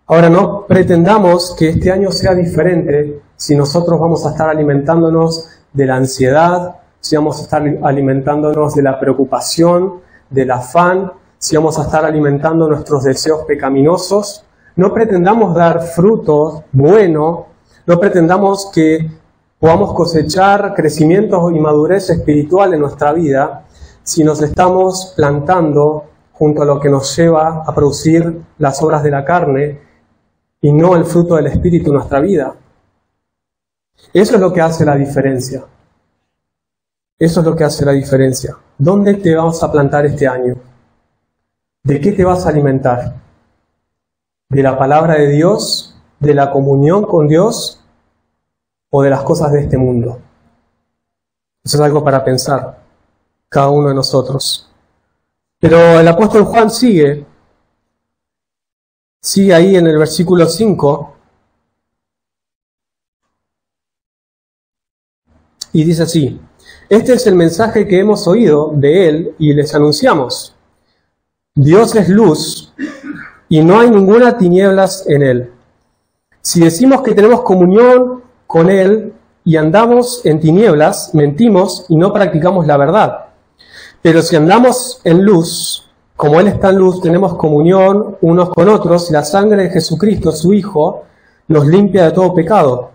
Ahora no pretendamos que este año sea diferente si nosotros vamos a estar alimentándonos de la ansiedad, si vamos a estar alimentándonos de la preocupación, del afán, si vamos a estar alimentando nuestros deseos pecaminosos. No pretendamos dar frutos buenos, no pretendamos que podamos cosechar crecimiento y madurez espiritual en nuestra vida si nos estamos plantando junto a lo que nos lleva a producir las obras de la carne y no el fruto del Espíritu en nuestra vida. Eso es lo que hace la diferencia. Eso es lo que hace la diferencia. ¿Dónde te vas a plantar este año? ¿De qué te vas a alimentar? ¿De la palabra de Dios? ¿De la comunión con Dios? ¿O de las cosas de este mundo? Eso es algo para pensar, cada uno de nosotros. Pero el apóstol Juan sigue ahí en el versículo 5, y dice así: este es el mensaje que hemos oído de él y les anunciamos. Dios es luz y no hay ninguna tinieblas en él. Si decimos que tenemos comunión con él y andamos en tinieblas, mentimos y no practicamos la verdad. Pero si andamos en luz, como él está en luz, tenemos comunión unos con otros y la sangre de Jesucristo, su Hijo, nos limpia de todo pecado.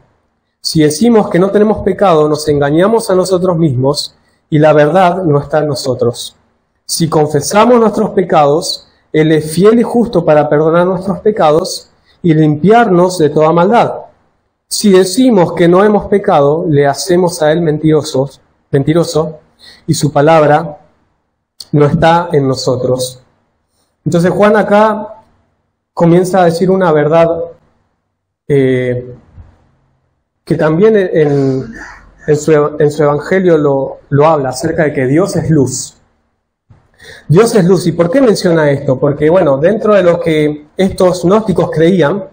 Si decimos que no tenemos pecado, nos engañamos a nosotros mismos y la verdad no está en nosotros. Si confesamos nuestros pecados, Él es fiel y justo para perdonar nuestros pecados y limpiarnos de toda maldad. Si decimos que no hemos pecado, le hacemos a Él mentiroso, y su palabra no está en nosotros. Entonces Juan acá comienza a decir una verdad que también en su evangelio lo habla, acerca de que Dios es luz. Dios es luz. ¿Y por qué menciona esto? Porque, bueno, dentro de lo que estos gnósticos creían,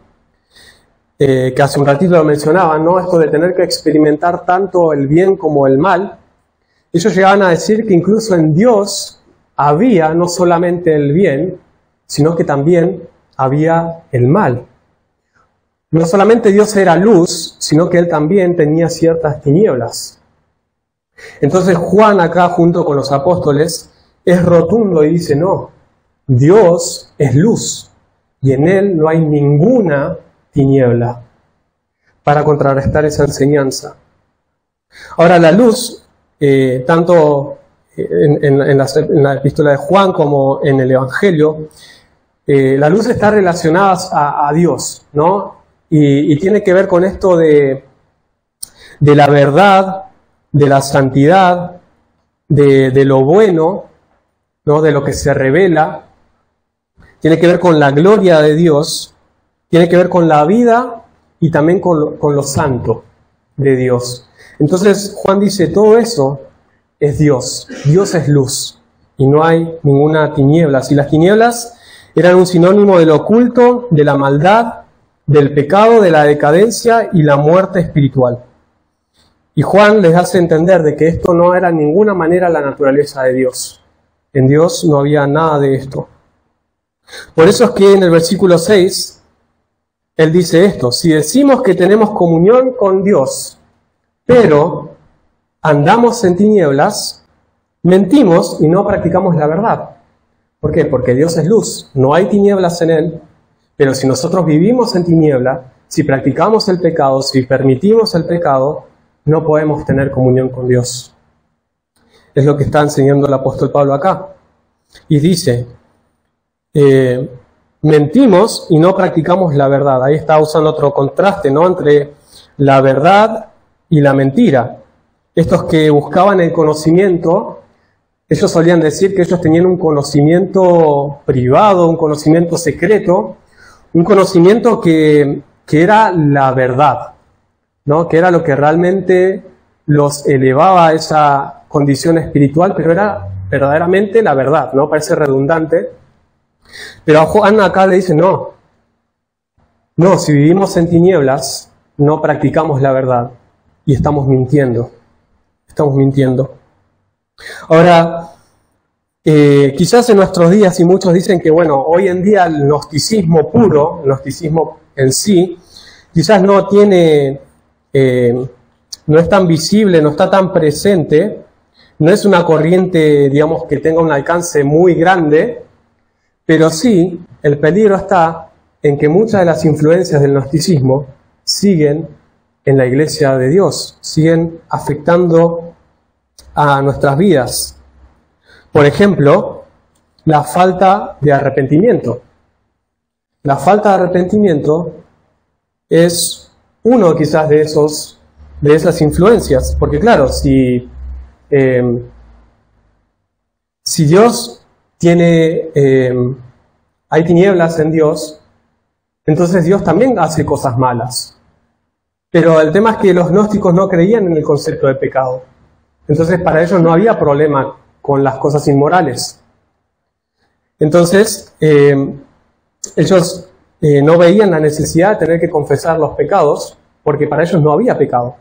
que hace un ratito lo mencionaban, ¿no? Esto de tener que experimentar tanto el bien como el mal, ellos llegaban a decir que incluso en Dios había no solamente el bien, sino que también había el mal. No solamente Dios era luz, sino que Él también tenía ciertas tinieblas. Entonces Juan acá, junto con los apóstoles, es rotundo y dice, no, Dios es luz y en Él no hay ninguna tiniebla, para contrarrestar esa enseñanza. Ahora, la luz, tanto en la epístola de Juan como en el Evangelio, la luz está relacionada a Dios, ¿no? Y tiene que ver con esto de la verdad, de la santidad, de lo bueno, ¿no? De lo que se revela. Tiene que ver con la gloria de Dios, tiene que ver con la vida y también con lo santo de Dios. Entonces Juan dice, todo eso es Dios. Dios es luz y no hay ninguna tiniebla. Si las tinieblas eran un sinónimo de lo oculto, de la maldad, del pecado, de la decadencia y la muerte espiritual. Y Juan les hace entender de que esto no era en ninguna manera la naturaleza de Dios. En Dios no había nada de esto. Por eso es que en el versículo 6, él dice esto: si decimos que tenemos comunión con Dios, pero andamos en tinieblas, mentimos y no practicamos la verdad. ¿Por qué? Porque Dios es luz, no hay tinieblas en Él, pero si nosotros vivimos en tinieblas, si practicamos el pecado, si permitimos el pecado, no podemos tener comunión con Dios. Es lo que está enseñando el apóstol Pablo acá. Y dice, mentimos y no practicamos la verdad. Ahí está usando otro contraste, ¿no?, entre la verdad y la mentira. Estos que buscaban el conocimiento, ellos solían decir que ellos tenían un conocimiento privado, un conocimiento secreto, un conocimiento que era la verdad, ¿no?, que era lo que realmente los elevaba a esa condición espiritual, pero era verdaderamente la verdad, ¿no? Parece redundante. Pero a Juan acá le dice, no, si vivimos en tinieblas, no practicamos la verdad y estamos mintiendo. Ahora, quizás en nuestros días, y muchos dicen que, bueno, hoy en día el gnosticismo puro, el gnosticismo en sí, quizás no tiene, no es tan visible, no está tan presente, no es una corriente, digamos, que tenga un alcance muy grande, pero sí, el peligro está en que muchas de las influencias del gnosticismo siguen en la iglesia de Dios, siguen afectando a nuestras vidas. Por ejemplo, la falta de arrepentimiento. La falta de arrepentimiento es uno quizás de esas influencias, porque claro, si Dios tiene, hay tinieblas en Dios, entonces Dios también hace cosas malas. Pero el tema es que los gnósticos no creían en el concepto de pecado. Entonces para ellos no había problema con las cosas inmorales. Entonces ellos no veían la necesidad de tener que confesar los pecados, porque para ellos no había pecado.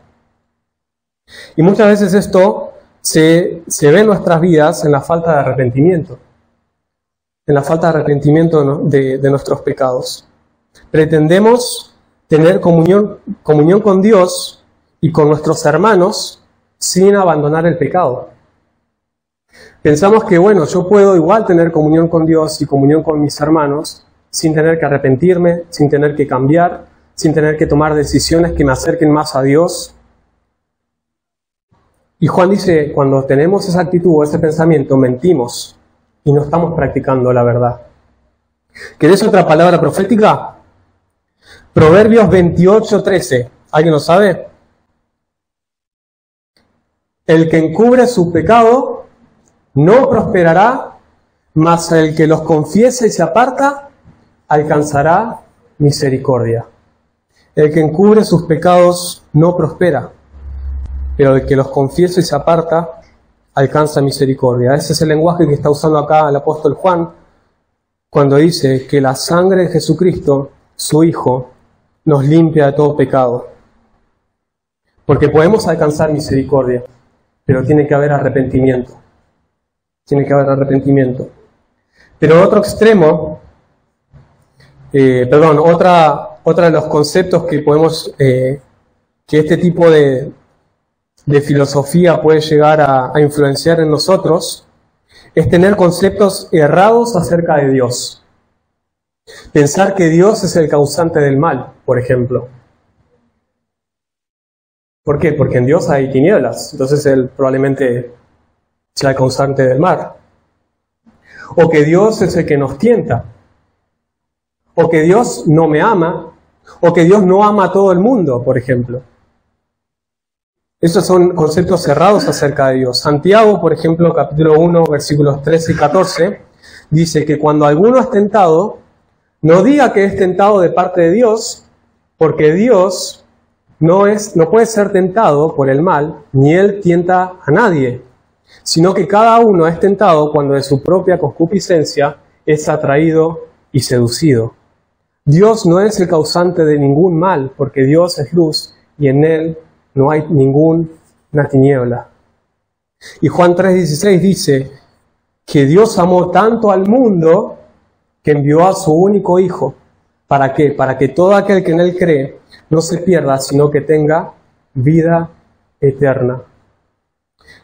Y muchas veces esto se ve en nuestras vidas en la falta de arrepentimiento. En la falta de arrepentimiento, ¿no?, de nuestros pecados. Pretendemos tener comunión con Dios y con nuestros hermanos sin abandonar el pecado. Pensamos que, bueno, yo puedo igual tener comunión con Dios y comunión con mis hermanos sin tener que arrepentirme, sin tener que cambiar, sin tener que tomar decisiones que me acerquen más a Dios. Y Juan dice, cuando tenemos esa actitud o ese pensamiento, mentimos y no estamos practicando la verdad. ¿Querés otra palabra profética? Proverbios 28:13. ¿Alguien lo sabe? El que encubre su pecado no prosperará, mas el que los confiese y se aparta, alcanzará misericordia. El que encubre sus pecados no prospera, pero el que los confiesa y se aparta, alcanza misericordia. Ese es el lenguaje que está usando acá el apóstol Juan, cuando dice que la sangre de Jesucristo, su Hijo, nos limpia de todo pecado. Porque podemos alcanzar misericordia, pero tiene que haber arrepentimiento. Tiene que haber arrepentimiento. Pero otro extremo, otra de los conceptos que podemos, que este tipo de filosofía puede llegar a influenciar en nosotros, es tener conceptos errados acerca de Dios. Pensar que Dios es el causante del mal, por ejemplo. ¿Por qué? Porque en Dios hay tinieblas, entonces Él probablemente sea el causante del mal. O que Dios es el que nos tienta. O que Dios no me ama. O que Dios no ama a todo el mundo, por ejemplo. Esos son conceptos cerrados acerca de Dios. Santiago, por ejemplo, capítulo 1, versículos 13 y 14, dice que cuando alguno es tentado, no diga que es tentado de parte de Dios, porque Dios no puede ser tentado por el mal, ni Él tienta a nadie, sino que cada uno es tentado cuando de su propia concupiscencia es atraído y seducido. Dios no es el causante de ningún mal, porque Dios es luz y en Él no hay ninguna tiniebla. Y Juan 3:16 dice que Dios amó tanto al mundo que envió a su único Hijo. ¿Para qué? Para que todo aquel que en Él cree no se pierda, sino que tenga vida eterna.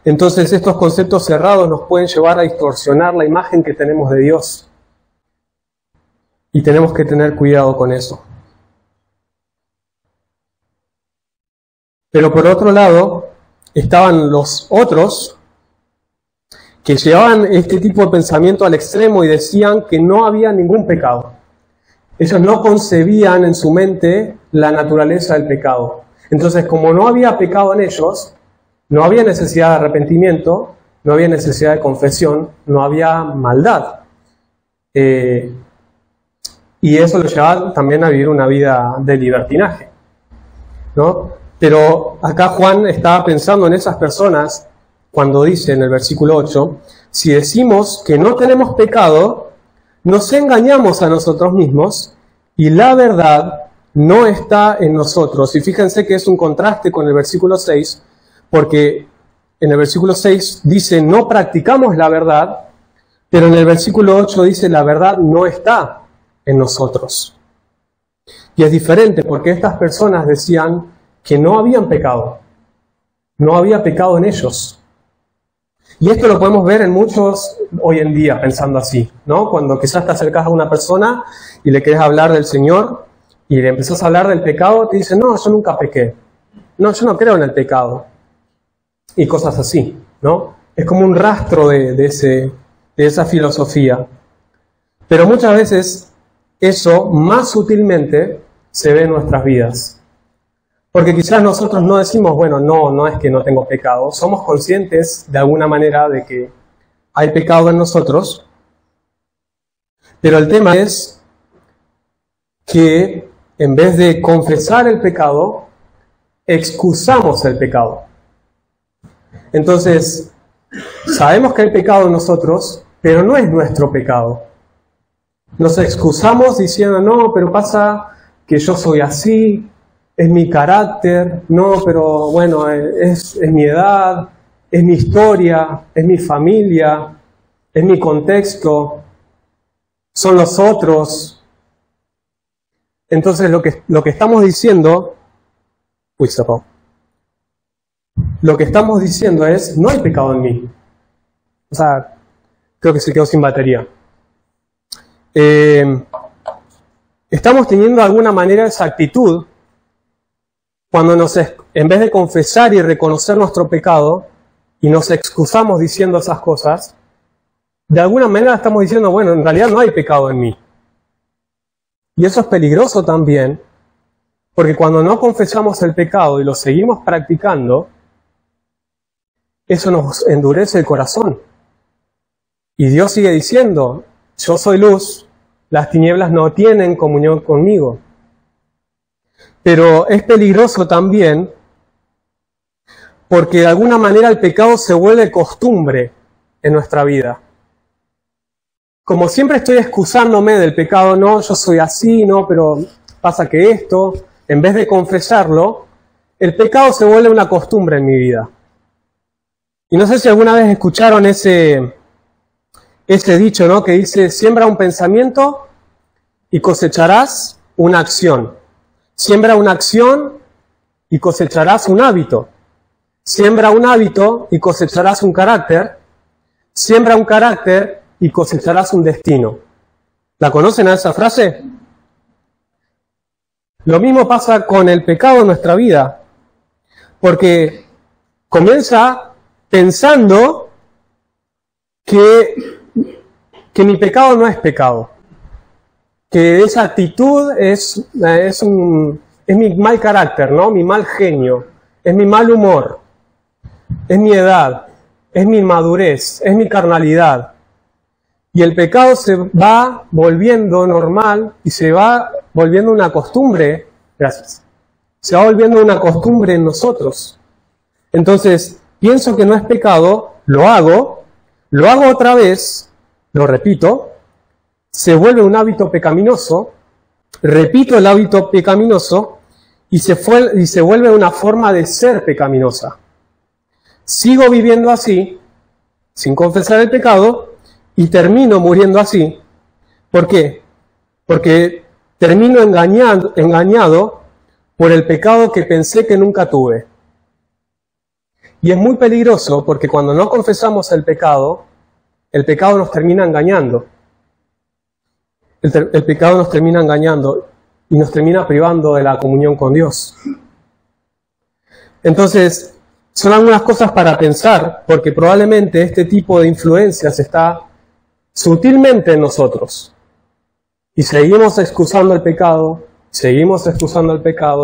Entonces estos conceptos cerrados nos pueden llevar a distorsionar la imagen que tenemos de Dios. Y tenemos que tener cuidado con eso. Pero por otro lado, estaban los otros que llevaban este tipo de pensamiento al extremo y decían que no había ningún pecado. Ellos no concebían en su mente la naturaleza del pecado. Entonces, como no había pecado en ellos, no había necesidad de arrepentimiento, no había necesidad de confesión, no había maldad. Y eso lo llevaba también a vivir una vida de libertinaje, ¿no? Pero acá Juan estaba pensando en esas personas cuando dice en el versículo 8, si decimos que no tenemos pecado, nos engañamos a nosotros mismos y la verdad no está en nosotros. Y fíjense que es un contraste con el versículo 6, porque en el versículo 6 dice no practicamos la verdad, pero en el versículo 8 dice la verdad no está en nosotros. Y es diferente porque estas personas decían que no habían pecado, no había pecado en ellos. Y esto lo podemos ver en muchos hoy en día pensando así, ¿no? Cuando quizás te acercas a una persona y le quieres hablar del Señor y le empezás a hablar del pecado, te dice, no, yo nunca pequé. No, yo no creo en el pecado. Y cosas así, ¿no? Es como un rastro de esa filosofía. Pero muchas veces eso más sutilmente se ve en nuestras vidas. Porque quizás nosotros no decimos, bueno, no es que no tengo pecado. Somos conscientes de alguna manera de que hay pecado en nosotros. Pero el tema es que en vez de confesar el pecado, excusamos el pecado. Entonces, sabemos que hay pecado en nosotros, pero no es nuestro pecado. Nos excusamos diciendo, no, pero pasa que yo soy así, es mi carácter, no, pero bueno, es mi edad, es mi historia, es mi familia, es mi contexto, son los otros. Entonces lo que estamos diciendo, lo que estamos diciendo es, no hay pecado en mí. O sea, creo que se quedó sin batería. Estamos teniendo de alguna manera esa actitud cuando en vez de confesar y reconocer nuestro pecado y nos excusamos diciendo esas cosas, de alguna manera estamos diciendo, bueno, en realidad no hay pecado en mí. Y eso es peligroso también, porque cuando no confesamos el pecado y lo seguimos practicando, eso nos endurece el corazón. Y Dios sigue diciendo, yo soy luz, las tinieblas no tienen comunión conmigo. Pero es peligroso también porque de alguna manera el pecado se vuelve costumbre en nuestra vida. Como siempre estoy excusándome del pecado, no, yo soy así, no, pero pasa que esto, en vez de confesarlo, el pecado se vuelve una costumbre en mi vida. Y no sé si alguna vez escucharon ese dicho, ¿no? Que dice, siembra un pensamiento y cosecharás una acción. Siembra una acción y cosecharás un hábito. Siembra un hábito y cosecharás un carácter. Siembra un carácter y cosecharás un destino. ¿La conocen a esa frase? Lo mismo pasa con el pecado en nuestra vida. Porque comienza pensando que mi pecado no es pecado. Que esa actitud es mi mal carácter, ¿no? Mi mal genio, es mi mal humor, es mi edad, es mi inmadurez, es mi carnalidad. Y el pecado se va volviendo normal y se va volviendo una costumbre, gracias, se va volviendo una costumbre en nosotros. Entonces, pienso que no es pecado, lo hago otra vez, lo repito, se vuelve un hábito pecaminoso, repito el hábito pecaminoso y se vuelve una forma de ser pecaminosa. Sigo viviendo así, sin confesar el pecado, y termino muriendo así, ¿Por qué? Porque termino engañado por el pecado que pensé que nunca tuve. Y es muy peligroso porque cuando no confesamos el pecado nos termina engañando. El pecado nos termina engañando y nos termina privando de la comunión con Dios. Entonces, son algunas cosas para pensar, porque probablemente este tipo de influencias está sutilmente en nosotros. Y seguimos excusando el pecado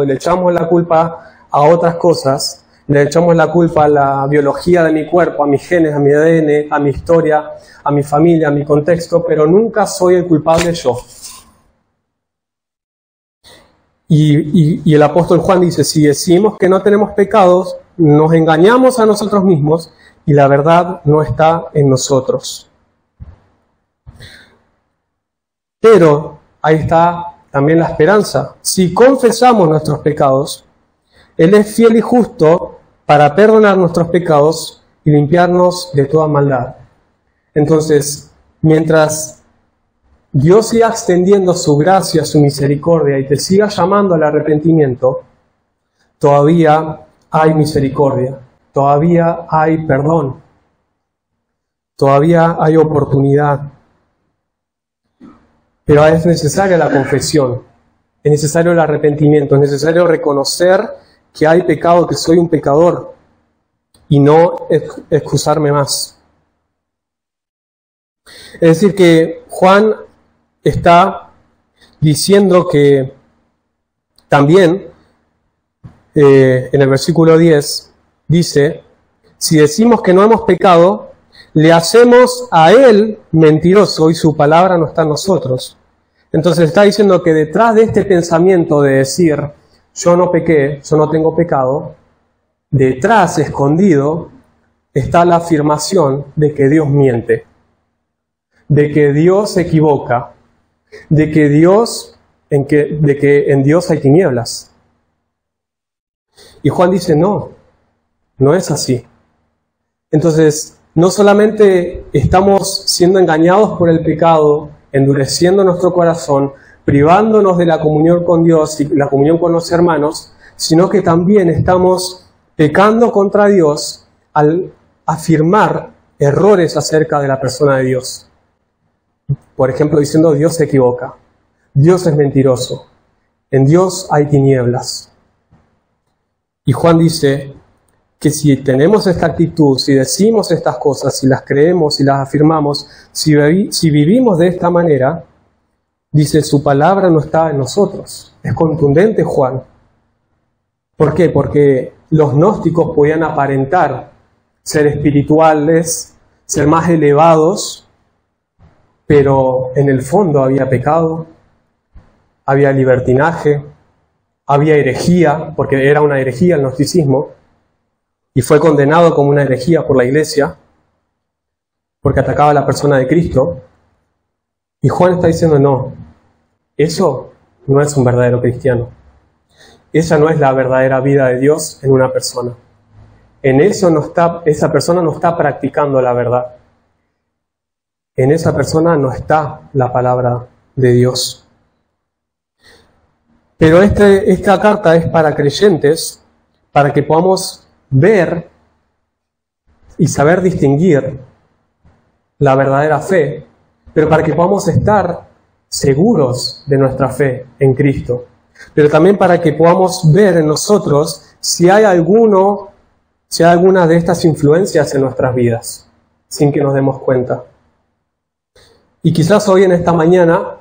y le echamos la culpa a otras cosas, le echamos la culpa a la biología de mi cuerpo, a mis genes, a mi ADN, a mi historia, a mi familia, a mi contexto, pero nunca soy el culpable yo. Y el apóstol Juan dice, si decimos que no tenemos pecados, nos engañamos a nosotros mismos y la verdad no está en nosotros. Pero ahí está también la esperanza. Si confesamos nuestros pecados, Él es fiel y justo para perdonar nuestros pecados y limpiarnos de toda maldad. Entonces, mientras Dios siga extendiendo su gracia, su misericordia y te siga llamando al arrepentimiento, todavía hay misericordia, todavía hay perdón, todavía hay oportunidad. Pero es necesaria la confesión, es necesario el arrepentimiento, es necesario reconocer que hay pecado, que soy un pecador y no excusarme más. Es decir, que Juan está diciendo que también en el versículo 10 dice, si decimos que no hemos pecado, le hacemos a Él mentiroso y su palabra no está en nosotros. Entonces está diciendo que detrás de este pensamiento de decir, yo no pequé, yo no tengo pecado, detrás, escondido, está la afirmación de que Dios miente, de que Dios se equivoca, de que en Dios hay tinieblas. Y Juan dice, no es así. Entonces, no solamente estamos siendo engañados por el pecado, endureciendo nuestro corazón, privándonos de la comunión con Dios y la comunión con los hermanos, sino que también estamos pecando contra Dios al afirmar errores acerca de la persona de Dios. Por ejemplo, diciendo Dios se equivoca, Dios es mentiroso, en Dios hay tinieblas. Y Juan dice que si tenemos esta actitud, si decimos estas cosas, si las creemos, si las afirmamos, si vivimos de esta manera, dice, su palabra no está en nosotros. Es contundente Juan. ¿Por qué? Porque los gnósticos podían aparentar ser espirituales, ser más elevados, pero en el fondo había pecado, había libertinaje, había herejía, porque era una herejía el gnosticismo, y fue condenado como una herejía por la Iglesia, porque atacaba a la persona de Cristo. Y Juan está diciendo, no, eso no es un verdadero cristiano. Esa no es la verdadera vida de Dios en una persona. En eso esa persona no está practicando la verdad. En esa persona no está la palabra de Dios. Pero esta carta es para creyentes, para que podamos ver y saber distinguir la verdadera fe, pero para que podamos estar seguros de nuestra fe en Cristo, pero también para que podamos ver en nosotros si hay alguna de estas influencias en nuestras vidas, sin que nos demos cuenta. Y quizás hoy en esta mañana,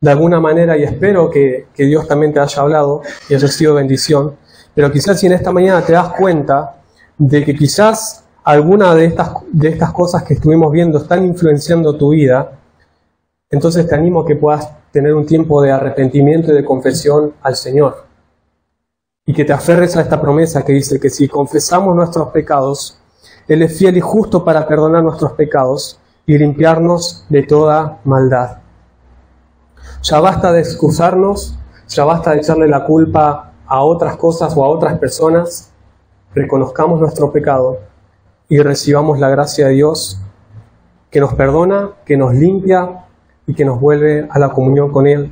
de alguna manera, y espero que Dios también te haya hablado y haya sido bendición, pero quizás si en esta mañana te das cuenta de que quizás alguna de estas cosas que estuvimos viendo están influenciando tu vida, entonces te animo a que puedas tener un tiempo de arrepentimiento y de confesión al Señor. Y que te aferres a esta promesa que dice que si confesamos nuestros pecados, Él es fiel y justo para perdonar nuestros pecados y limpiarnos de toda maldad. Ya basta de excusarnos, ya basta de echarle la culpa a otras cosas o a otras personas. Reconozcamos nuestro pecado y recibamos la gracia de Dios que nos perdona, que nos limpia, y que nos vuelve a la comunión con Él.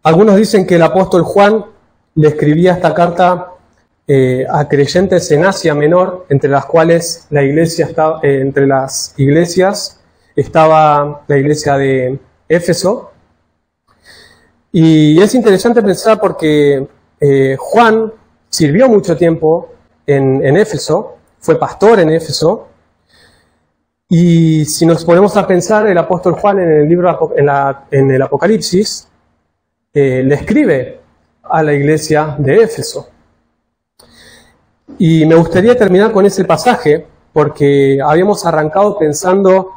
Algunos dicen que el apóstol Juan le escribía esta carta a creyentes en Asia Menor, entre las cuales entre las iglesias estaba la iglesia de Éfeso. Y es interesante pensar porque Juan sirvió mucho tiempo en Éfeso, fue pastor en Éfeso, y si nos ponemos a pensar, el apóstol Juan en el libro, en el Apocalipsis, le escribe a la iglesia de Éfeso. Y me gustaría terminar con ese pasaje, porque habíamos arrancado pensando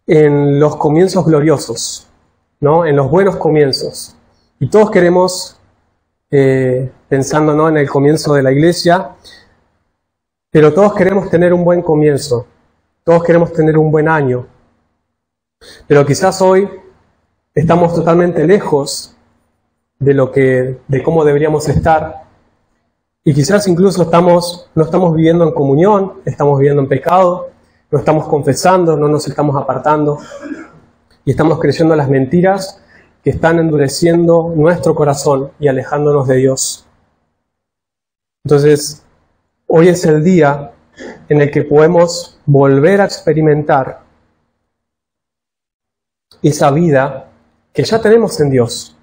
en los comienzos gloriosos, ¿no? En los buenos comienzos. Y todos queremos, pensando, ¿no?, en el comienzo de la iglesia, pero todos queremos tener un buen comienzo, todos queremos tener un buen año. Pero quizás hoy estamos totalmente lejos de cómo deberíamos estar. Y quizás incluso no estamos viviendo en comunión, estamos viviendo en pecado, no estamos confesando, no nos estamos apartando y estamos creyendo las mentiras que están endureciendo nuestro corazón y alejándonos de Dios. Entonces, hoy es el día en el que podemos volver a experimentar esa vida que ya tenemos en Dios.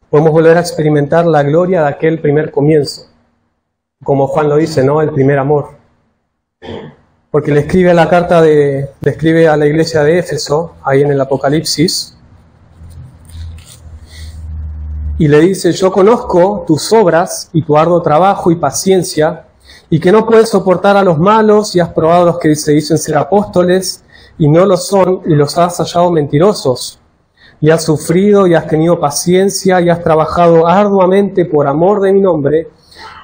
Podemos volver a experimentar la gloria de aquel primer comienzo, como Juan lo dice, ¿no?, el primer amor. Porque le escribe a la iglesia de Éfeso, ahí en el Apocalipsis, y le dice: yo conozco tus obras y tu arduo trabajo y paciencia, y que no puedes soportar a los malos, y has probado a los que se dicen ser apóstoles, y no lo son, y los has hallado mentirosos. Y has sufrido y has tenido paciencia y has trabajado arduamente por amor de mi nombre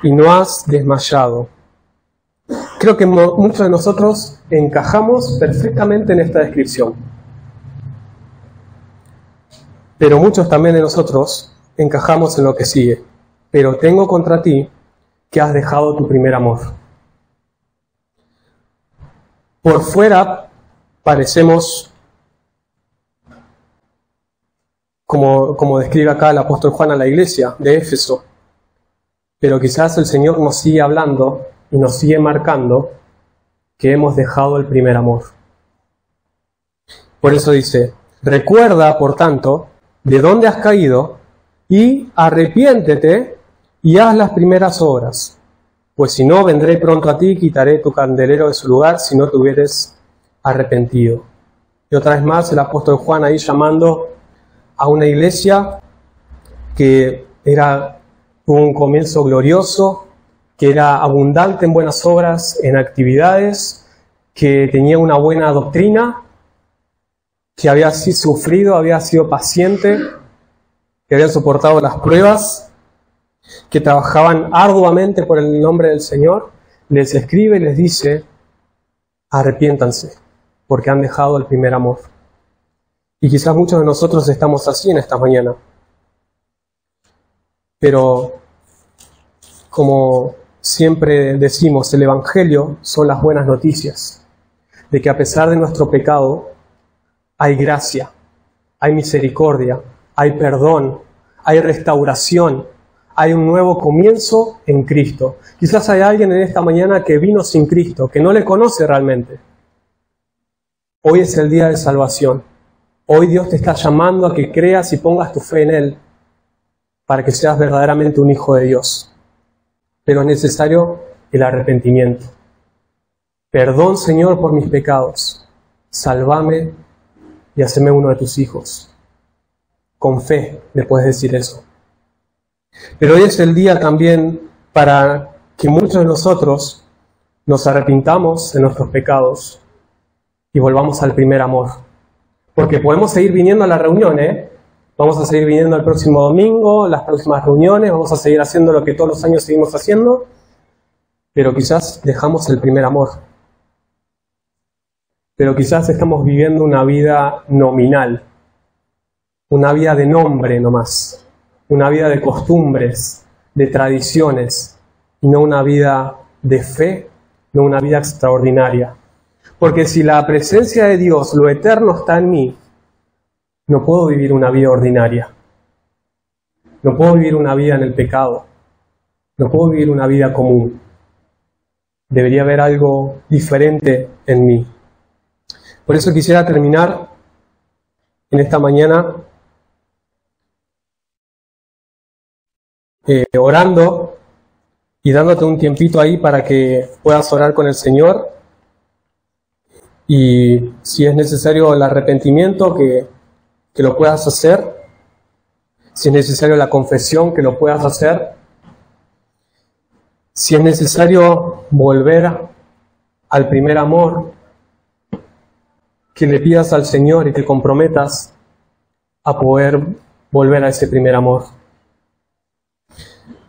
y no has desmayado. Creo que muchos de nosotros encajamos perfectamente en esta descripción. Pero muchos también de nosotros encajamos en lo que sigue. Pero tengo contra ti que has dejado tu primer amor. Por fuera parecemos, como describe acá el apóstol Juan a la iglesia de Éfeso, pero quizás el Señor nos sigue hablando y nos sigue marcando que hemos dejado el primer amor. Por eso dice: recuerda, por tanto, de dónde has caído y arrepiéntete y haz las primeras obras. Pues si no, vendré pronto a ti y quitaré tu candelero de su lugar si no te hubieres arrepentido. Y otra vez más el apóstol Juan ahí llamando a una iglesia que tuvo un comienzo glorioso, que era abundante en buenas obras, en actividades, que tenía una buena doctrina, que había sido sufrido, había sido paciente, que habían soportado las pruebas, que trabajaban arduamente por el nombre del Señor. Les escribe y les dice: arrepiéntanse, porque han dejado el primer amor. Y quizás muchos de nosotros estamos así en esta mañana. Pero, como siempre decimos, el Evangelio son las buenas noticias, de que a pesar de nuestro pecado, hay gracia, hay misericordia, hay perdón, hay restauración, hay un nuevo comienzo en Cristo. Quizás hay alguien en esta mañana que vino sin Cristo, que no le conoce realmente. Hoy es el día de salvación. Hoy Dios te está llamando a que creas y pongas tu fe en Él, para que seas verdaderamente un hijo de Dios. Pero es necesario el arrepentimiento. Perdón, Señor, por mis pecados. Sálvame y haceme uno de tus hijos. Con fe le puedes decir eso. Pero hoy es el día también para que muchos de nosotros nos arrepintamos de nuestros pecados y volvamos al primer amor. Porque podemos seguir viniendo a la reunión, Vamos a seguir viniendo el próximo domingo, las próximas reuniones, vamos a seguir haciendo lo que todos los años seguimos haciendo, pero quizás dejamos el primer amor. Pero quizás estamos viviendo una vida nominal, una vida de nombre nomás, una vida de costumbres, de tradiciones, y no una vida de fe, no una vida extraordinaria. Porque si la presencia de Dios, lo eterno, está en mí, no puedo vivir una vida ordinaria. No puedo vivir una vida en el pecado. No puedo vivir una vida común. Debería haber algo diferente en mí. Por eso quisiera terminar en esta mañana orando y dándote un tiempito ahí para que puedas orar con el Señor. Y si es necesario el arrepentimiento, que lo puedas hacer. Si es necesario la confesión, que lo puedas hacer. Si es necesario volver al primer amor, que le pidas al Señor y te comprometas a poder volver a ese primer amor.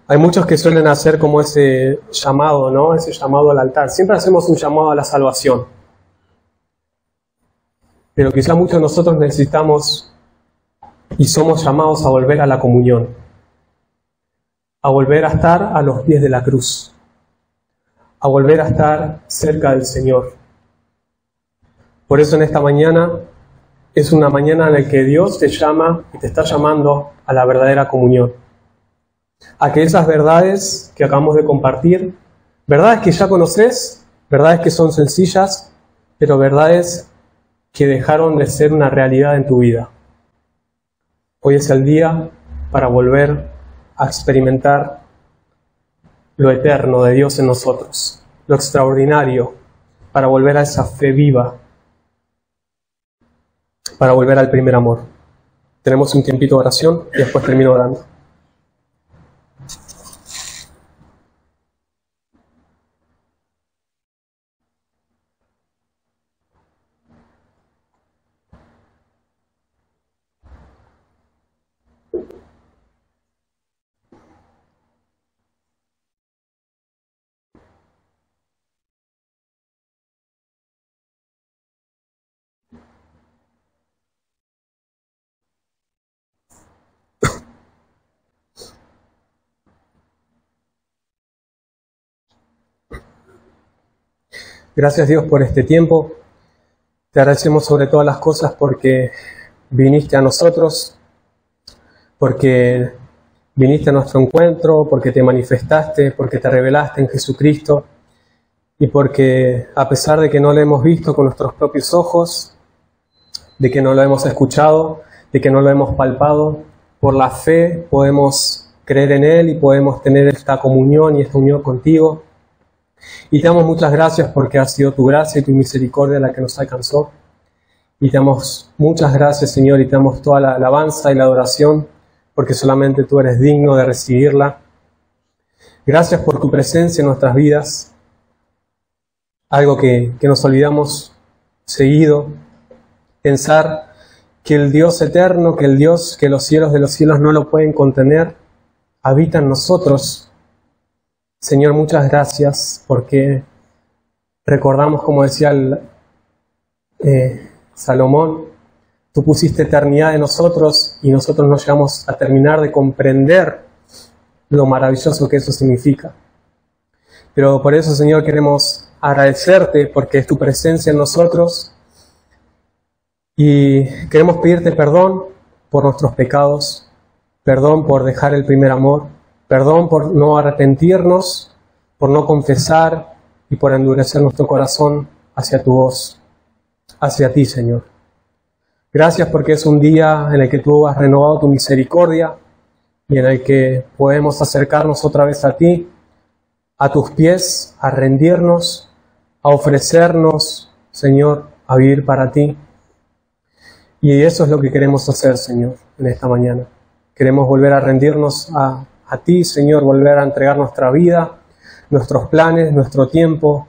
Hay muchos que suelen hacer como ese llamado, ¿no? Ese llamado al altar. Siempre hacemos un llamado a la salvación. Pero quizá muchos de nosotros necesitamos y somos llamados a volver a la comunión. A volver a estar a los pies de la cruz. A volver a estar cerca del Señor. Por eso en esta mañana es una mañana en la que Dios te llama y te está llamando a la verdadera comunión. A que esas verdades que acabamos de compartir, verdades que ya conoces, verdades que son sencillas, pero verdades que dejaron de ser una realidad en tu vida. Hoy es el día para volver a experimentar lo eterno de Dios en nosotros, lo extraordinario, para volver a esa fe viva, para volver al primer amor. Tenemos un tiempito de oración y después termino orando. Gracias Dios por este tiempo. Te agradecemos sobre todas las cosas porque viniste a nosotros, porque viniste a nuestro encuentro, porque te manifestaste, porque te revelaste en Jesucristo y porque a pesar de que no lo hemos visto con nuestros propios ojos, de que no lo hemos escuchado, de que no lo hemos palpado, por la fe podemos creer en Él y podemos tener esta comunión y esta unión contigo. Y te damos muchas gracias porque ha sido tu gracia y tu misericordia la que nos alcanzó. Y te damos muchas gracias, Señor, y te damos toda la alabanza y la adoración porque solamente tú eres digno de recibirla. Gracias por tu presencia en nuestras vidas. Algo que nos olvidamos seguido. Pensar que el Dios eterno, que el Dios que los cielos de los cielos no lo pueden contener, habita en nosotros. Señor, muchas gracias porque recordamos, como decía Salomón, tú pusiste eternidad en nosotros y nosotros no llegamos a terminar de comprender lo maravilloso que eso significa. Pero por eso, Señor, queremos agradecerte porque es tu presencia en nosotros y queremos pedirte perdón por nuestros pecados, perdón por dejar el primer amor, perdón por no arrepentirnos, por no confesar y por endurecer nuestro corazón hacia tu voz, hacia ti, Señor. Gracias porque es un día en el que tú has renovado tu misericordia y en el que podemos acercarnos otra vez a ti, a tus pies, a rendirnos, a ofrecernos, Señor, a vivir para ti. Y eso es lo que queremos hacer, Señor, en esta mañana. Queremos volver a rendirnos a ti, Señor, volver a entregar nuestra vida, nuestros planes, nuestro tiempo,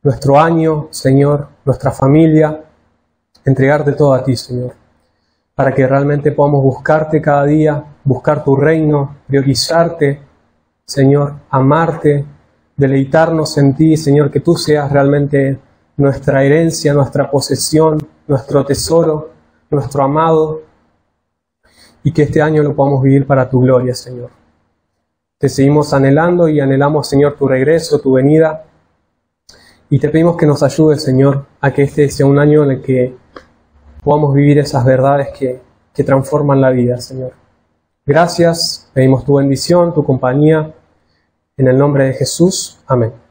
nuestro año, Señor, nuestra familia, entregarte todo a ti, Señor, para que realmente podamos buscarte cada día, buscar tu reino, priorizarte, Señor, amarte, deleitarnos en ti, Señor, que tú seas realmente nuestra herencia, nuestra posesión, nuestro tesoro, nuestro amado, y que este año lo podamos vivir para tu gloria, Señor. Te seguimos anhelando y anhelamos, Señor, tu regreso, tu venida, Y te pedimos que nos ayudes, Señor, a que este sea un año en el que podamos vivir esas verdades que transforman la vida, Señor. Gracias, pedimos tu bendición, tu compañía. En el nombre de Jesús. Amén.